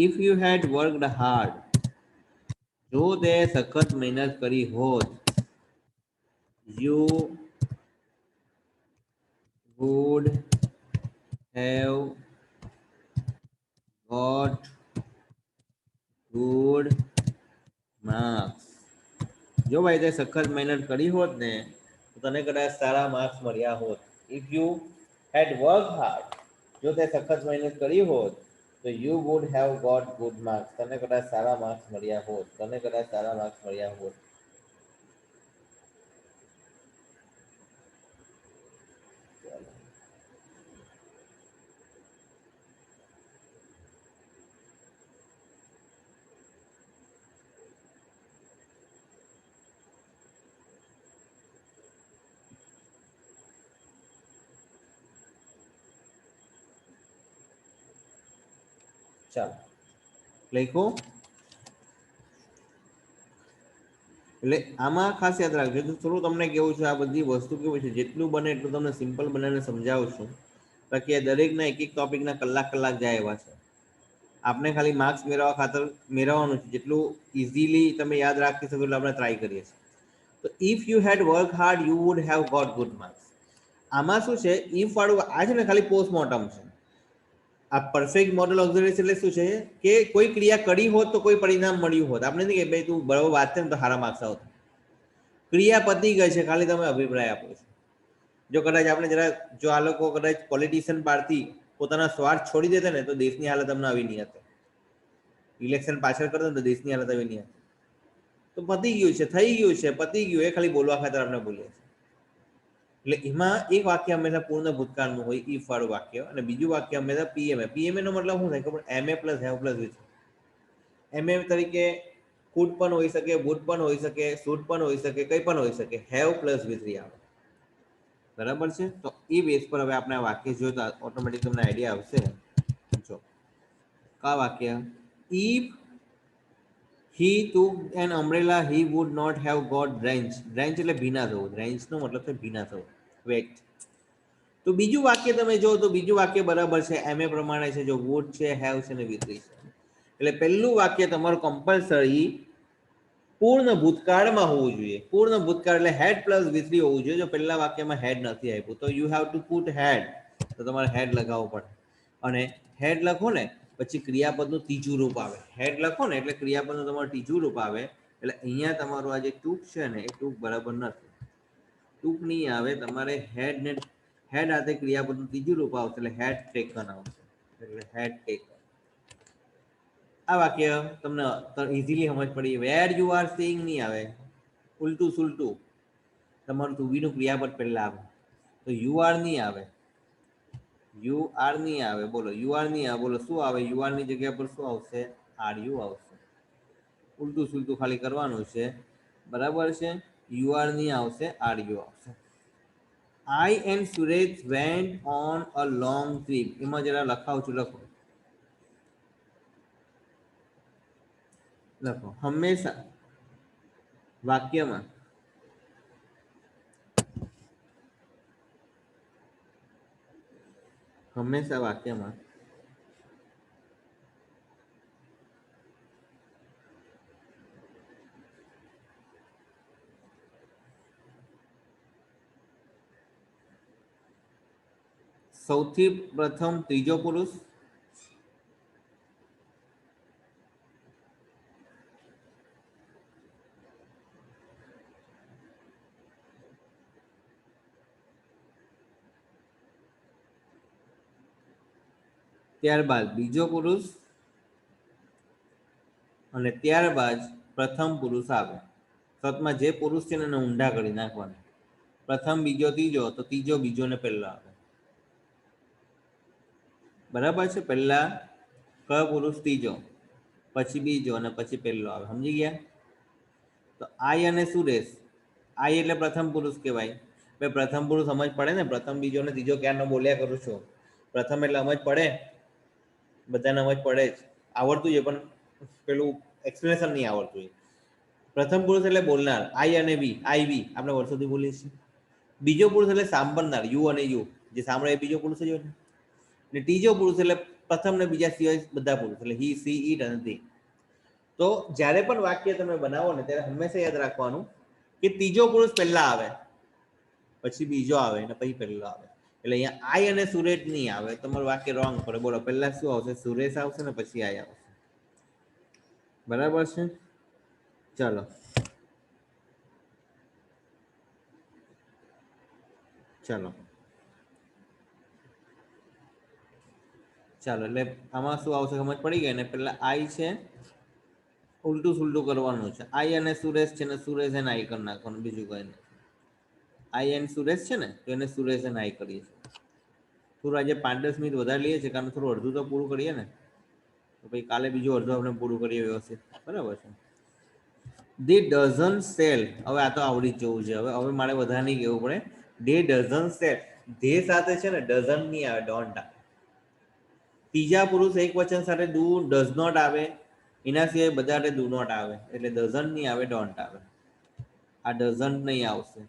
If you head worked hard, જો તે સખત મહેનત કરી હોત, you would have got good marks. જો ભાઈ તે સખત મહેનત કરી હોત ને તો તને કદાચ સારા માર્ક્સ મળ્યા હોત. If you had work hard, જો તે સખત મહેનત કરી હોત તો you would have got good marks, તને કદાચ સારા માર્ક્સ મળ્યા હોત. ચાલો લખો. એટલે આમાં ખાસ યાદ રાખજો. થોડું તમને કેવું છે, આ બધી વસ્તુ કેવું છે, જેટલું બને એટલું તમને સિમ્પલ બનાવીને સમજાવું છું. બાકી આ દરેકના એક ટોપિકના કલાક જાય એવા છે. આપણે ખાલી માર્ક્સ મેળવવા ખાતર મેળવવાનું છે. જેટલું ઇઝીલી તમે યાદ રાખી શકો એટલે આપણે ટ્રાય કરીએ છીએ. તો if you had work hard you would have got good marks. આમાં શું છે, ઇફ વાળું આ છે ને ખાલી પોસ્ટમોર્ટમ છે. આ પરફેક્ટ મોડલ ઓબ્ઝર્વેશન એટલે શું છે કે કોઈ ક્રિયા કરી હોત તો કોઈ પરિણામ મળ્યું હોત. આપણે નહીં કે ભાઈ તું બરાબર વાત છે ને તો સારા માર્ક્સ આવત. ક્રિયા પતી ગઈ છે, ખાલી તમે અભિપ્રાય આપો છો. જો કદાચ આપણે જરા જો આ લોકો કદાચ પોલિટિશિયન પાર્ટી પોતાના સ્વાર્થ છોડી દેતા ને તો દેશની હાલત અમને આવી નહીં હતી. ઇલેક્શન પાછળ કરતા ને તો દેશની હાલત આવી નહીં હતી. તો પતી ગયું છે, થઈ ગયું છે, પતી ગયું, એ ખાલી બોલવા ખાતર આપણે બોલીએ છીએ. એટલે એમાં એક વાક્ય હંમેશા પૂર્ણ ભૂતકાળનું હોય, ઈફ વાળું વાક્ય, અને બીજું વાક્ય હંમેશા પીએમએ. પીએમએ નો મતલબ શું થાય ખબર? MA plus have plus with. MA તરીકે કુડ પણ હોઈ શકે, વુડ પણ હોઈ શકે, શુડ પણ હોઈ શકે, કંઈ પણ હોઈ શકે. હેવ પ્લસ વિથ આવે. બરાબર છે? તો એ બેઝ પર હવે આપણે આ વાક્ય જોયું તો ઓટોમેટિક તમને આઈડિયા આવશે. જો કા વાક્ય, if he took an umbrella he would not have got drenched. Drenched એટલે ભીના થવું. drenched નો મતલબ છે ભીના થવું, wet. તો બીજું વાક્ય તમે જો તો બીજું વાક્ય બરાબર છે, એમએ પ્રમાણે છે. જો would છે, have છે ને with છે. એટલે પહેલું વાક્ય તમારું કમ્પલસરી પૂર્ણ ભૂતકાળમાં હોવું જોઈએ. પૂર્ણ ભૂતકાળ એટલે હેડ પ્લસ વિથરી હોવું જોઈએ. જો પહેલા વાક્યમાં હેડ નથી આપ્યું તો યુ હેવ ટુ પુટ હેડ, તો તમારે હેડ લગાવવું પડે. અને હેડ લખો ને પછી ક્રિયાપદનું ત્રીજું રૂપ આવે. હેડ લખો ને એટલે ક્રિયાપદનું તમારું ત્રીજું રૂપ આવે. એટલે અહીંયા તમારું આ જે ટૂંક છે ને એ ટૂંક બરાબર નથી. ટૂંક નહીં આવે, તમારે હેડ ને હેડ હાથે ક્રિયાપદનું ત્રીજું રૂપ આવશે એટલે હેડ ટેકન આવશે. એટલે હેડ ટેકન. આ વાક્ય તમને ઇઝીલી સમજ પડી. વેર યુ આર સેઇંગ નહીં આવે, ઉલટું સુલટું. તમારું ટુ બીનું ક્રિયાપદ પહેલા આવે તો યુ આર નહીં આવે. યુ આર નહીં આવે, બોલો યુ આર નહીં આવે, બોલો શું આવે? યુ આર ની જગ્યા પર શું આવશે? આર યુ આવશે. ઉલટું સુલટું ખાલી કરવાનું છે. બરાબર છે? યુ આર નહીં આવશે, આર યુ આવશે. I and Suresh went on a long trip. એમાં જરા લખાવું છું, લખો લખો. હંમેશા વાક્યમાં હંમેશા વાક્યમાં સૌથી પ્રથમ ત્રીજો પુરુષ, ત્યારબાદ બીજો પુરુષ અને ત્યારબાદ પ્રથમ પુરુષ આવે. સતમાં જે પુરુષ છે એને ઊંડા કરી નાખવાનું. પ્રથમ, બીજો, ત્રીજો, તો ત્રીજો બીજો ને પહેલો આવે. બરાબર છે? પહેલા ક પુરુષ ત્રીજો, પછી બીજો અને પછી પહેલો આવે. સમજી ગયા? તો આઈ અને સુરેશ, આઈ એટલે પ્રથમ પુરુષ કહેવાય. ભાઈ પ્રથમ પુરુષ સમજ પડે ને, પ્રથમ, બીજો ને ત્રીજો ક્યારનો બોલ્યા કરું છું. પ્રથમ એટલે સમજ પડે, બધાને સમજ પડે જ, આવડતું છે, પણ પેલું એક્સપ્લેનેશન નહીં આવડતું હોય. પ્રથમ પુરુષ એટલે બોલનાર, આઈ અને બી, આઈ બી આપણે વર્ષોથી બોલીએ છીએ. બીજો પુરુષ એટલે સાંભળનાર, યુ અને યુ, જે સાંભળે એ બીજો પુરુષ જ હોય. ને ત્રીજો પુરુષ એટલે પ્રથમ ને બીજા સિવાય બધા પુરુષ, એટલે હી, સી, ઈટ અને ધે. તો જ્યારે પણ વાક્ય તમે બનાવો ને ત્યારે હંમેશા યાદ રાખવાનું કે ત્રીજો પુરુષ પહેલા આવે, પછી બીજો આવે અને પછી પહેલો આવે. એટલે અહીંયા આઈ અને સુરેશ નહીં આવે, તમારું વાક્ય રોંગ પડે. બોલો પહેલા શું આવશે? સુરેશ આવશે ને પછી આઈ આવશે. બરાબર છે? ચાલો ચાલો ચાલો એટલે આમાં શું આવશે સમજ પડી ગઈ ને? પેલા આઈ છે, ઉલટું સુલટું કરવાનું છે. આઈ અને સુરેશ છે ને સુરેશ એને આઈ કરી નાખવાનું, બીજું કઈ નહીં. આઈ એન્ડ સુરેશ છે ને તો એને સુરેશ એને આઈ કરીએ છીએ. થોડું આજે 5-10 મિનિટ વધારે લઈએ છીએ કારણ થોડું અડધું તો પૂરું કરીએ ને, તો પછી કાલે બીજું અડધું આપણે પૂરું કરીએ વ્યવસ્થિત. બરાબર છે? ધી ડઝન્ટ સેલ, હવે આ તો આવડી જ જવું છે. હવે મારે વધારે નહીં કહેવું પડે. ધી ડઝન્ટ સેલ, ધે સાથે છે ને ડઝન્ટ નહીં આવે, ડોન્ટ આવે. ત્રીજા પુરુષ એક વચન સાથે ડુ, ડઝ નોટ આવે. એના સિવાય બધા ડુ નોટ આવે. એટલે ડઝન્ટ નહીં આવે, ડોન્ટ આવે. આ ડઝન્ટ નહીં આવશે.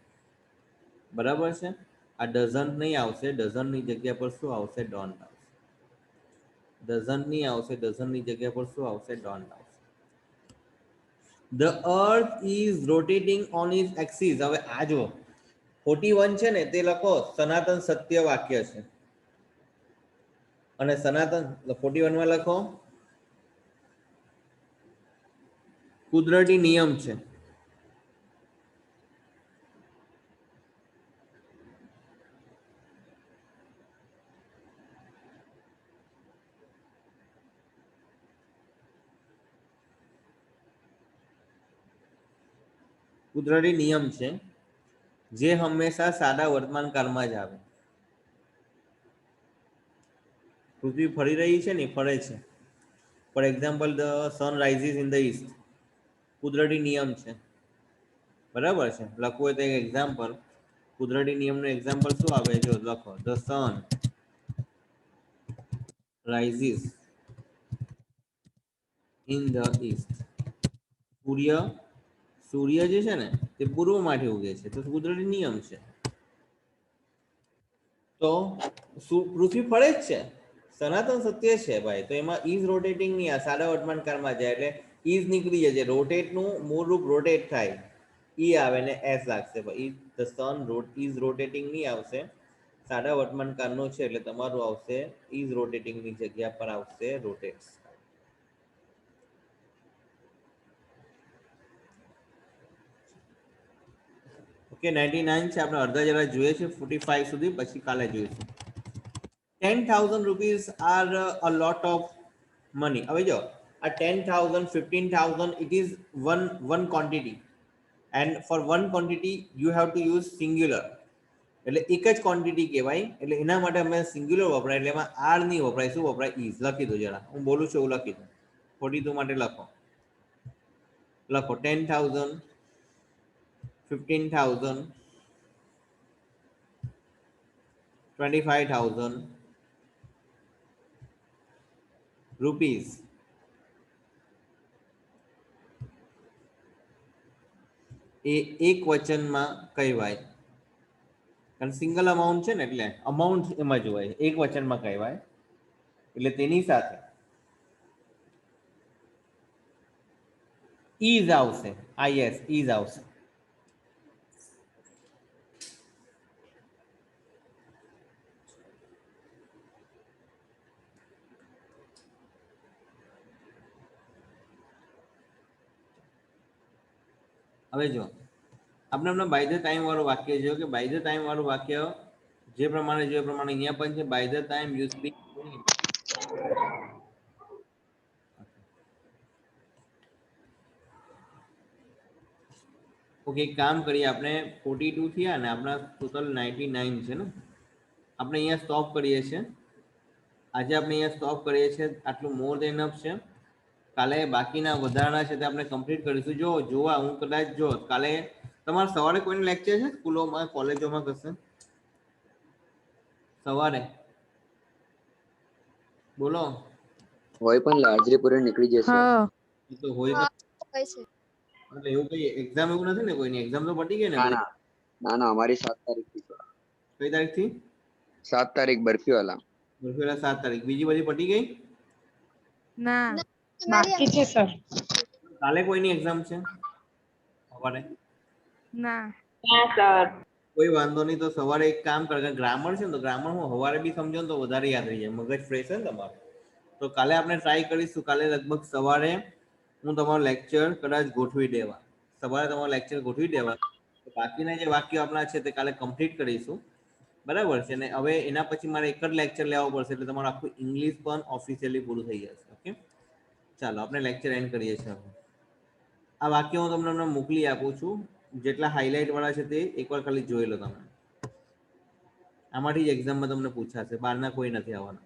બરાબર છે? આ ડઝન્ટ નહીં આવશે. ડઝન્ટની જગ્યા પર શું આવશે? ડોન્ટ આવશે. ડઝન્ટ નહીં આવશે. ડઝન્ટની જગ્યા પર શું આવશે? ડોન્ટ આવશે. The earth is rotating on its axis. હવે આ જો 41 છે ને તે લખો, સનાતન સત્ય વાક્ય છે. અને સનાતન 41 માં લખો કુદરતી નિયમ છે. કુદરતી નિયમ છે જે હંમેશા સાદા વર્તમાન કાળમાં જ આવે. પૃથ્વી ફરી રહી છે ને ફરે છે. For example the sun rises in the East, કુદરતી નિયમ છે. બરાબર છે. લખવું હોય તો એક એક્ઝામ્પલ, કુદરતી નિયમનું એક્ઝામ્પલ શું આવે? જો લખો the sun rises in the east. સૂર્ય જે છે ને તે પૂર્વમાંથી ઉગે છે, તો કુદરતી નિયમ છે. તો પૃથ્વી ફરે જ છે, સનાતન સત્ય છે ભાઈ. તો એમાં ઇઝ રોટેટિંગ નહીં, આ સાદા વર્તમાન કાળમાં જાય એટલે ઇઝ નીકળી જશે. રોટેટ નું મૂળ રૂપ રોટેટ થાય, ઈ આવે ને એસ લાગશે. ધ સન ઇઝ રોટેટિંગ નહીં આવશે, સાદા વર્તમાન કાળનો છે એટલે તમારું આવશે ઇઝ રોટેટિંગ ની જગ્યા પર આવશે રોટેટ્સ. ઓકે 99 છે, આપણે અડધા જરા જોઈએ છે 45 સુધી, પછી કાલે જોઈશું. 10,000 rupees are a lot of money. હવે જો આ 10,000 15,000 it is one quantity and for one quantity you have to use singular. એટલે એક જ ક્વોન્ટિટી કહેવાય, એટલે એના માટે અમે સિંગ્યુલર વપરાય, એટલે એમાં આર નહીં વપરાય. શું વપરાય? ઇઝ. લખી દો જરા, હું બોલું છું એવું લખી દો. 42 માટે લખો 10,000 15,000 25,000 rupees એ એક વચનમાં કહેવાય, કારણ સિંગલ અમાઉન્ટ છે ને એટલે અમાઉન્ટ એમાં જોવાય, એક વચનમાં કહેવાય. એટલે તેની સાથે ઇઝ આવશે. યસ, ઇઝ આવશે. હવે જો આપણે હમણાં બાય ધ ટાઈમ વાળું વાક્ય જોયું કે બાય ધ ટાઈમ વાળું વાક્ય જે પ્રમાણે જોઈએ પ્રમાણે અહીંયા પણ છે. By the time you speak. Okay, એક કામ કરીએ, આપણે 42 થયા ને આપણા ટોટલ 99 છે ને, આપણે અહીંયા સ્ટોપ કરીએ છીએ. આજે આપણે અહીંયા સ્ટોપ કરીએ છીએ, આટલું મોર દેન ઇનફ છે. કાલે બાકીના વધારાના છે તે આપણે કમ્પ્લીટ કરીશું. જો જોવા હું કદાચ જો કાલે તમારે સવારે કોઈને લેક્ચર છે સ્કૂલોમાં કોલેજોમાં કશે સવારે? બોલો. હોય પણ લાર્જરી પૂરે નીકળી જશે. હા એ તો હોય એટલે એવું કઈ એક્ઝામ એવું નથી ને કોઈની? એક્ઝામ તો પતી ગઈ ને? ના ના, અમારી 7 તારીખથી છે. કઈ તારીખથી? 7 તારીખ બરફીવાલા. બરફીવાલા 7 તારીખ. બીજી બધી પતી ગઈ? ના બાકી છે સર. કાલે કોઈની એક્ઝામ છે સવારે? ના સર. કોઈ વાંધો નહીં. તો સવારે એક કામ કરે, ગ્રામર છે ને તો ગ્રામર હું સવારે બી સમજો ને તો વધારે યાદ રહી જાય, મગજ ફ્રેશ છે ને તમારું. તો કાલે આપણે ટ્રાય કરીશું. કાલે લગભગ સવારે હું તમારો લેક્ચર કદાચ ગોઠવી દેવા, સવારે તમારો લેક્ચર ગોઠવી દેવા. બાકીના જે વાક્યો આપણા છે તે કાલે કમ્પ્લીટ કરીશું. બરાબર છે ને? હવે એના પછી મારે એક જ લેક્ચર લેવો પડશે એટલે તમારું આખું ઇંગ્લિશ પણ ઓફિશિયલી પૂરું થઈ જશે. ઓકે, ચાલો આપણે લેક્ચર એન્ડ કરીએ છીએ. આ વાક્ય હું તમને મોકલી આપું છું, જેટલા હાઇલાઇટ વાળા છે તે એકવાર ખાલી જોઈ લો તમે. આમાંથી જ એક્ઝામમાં તમને પૂછાશે, બહારના કોઈ નથી આવવાના.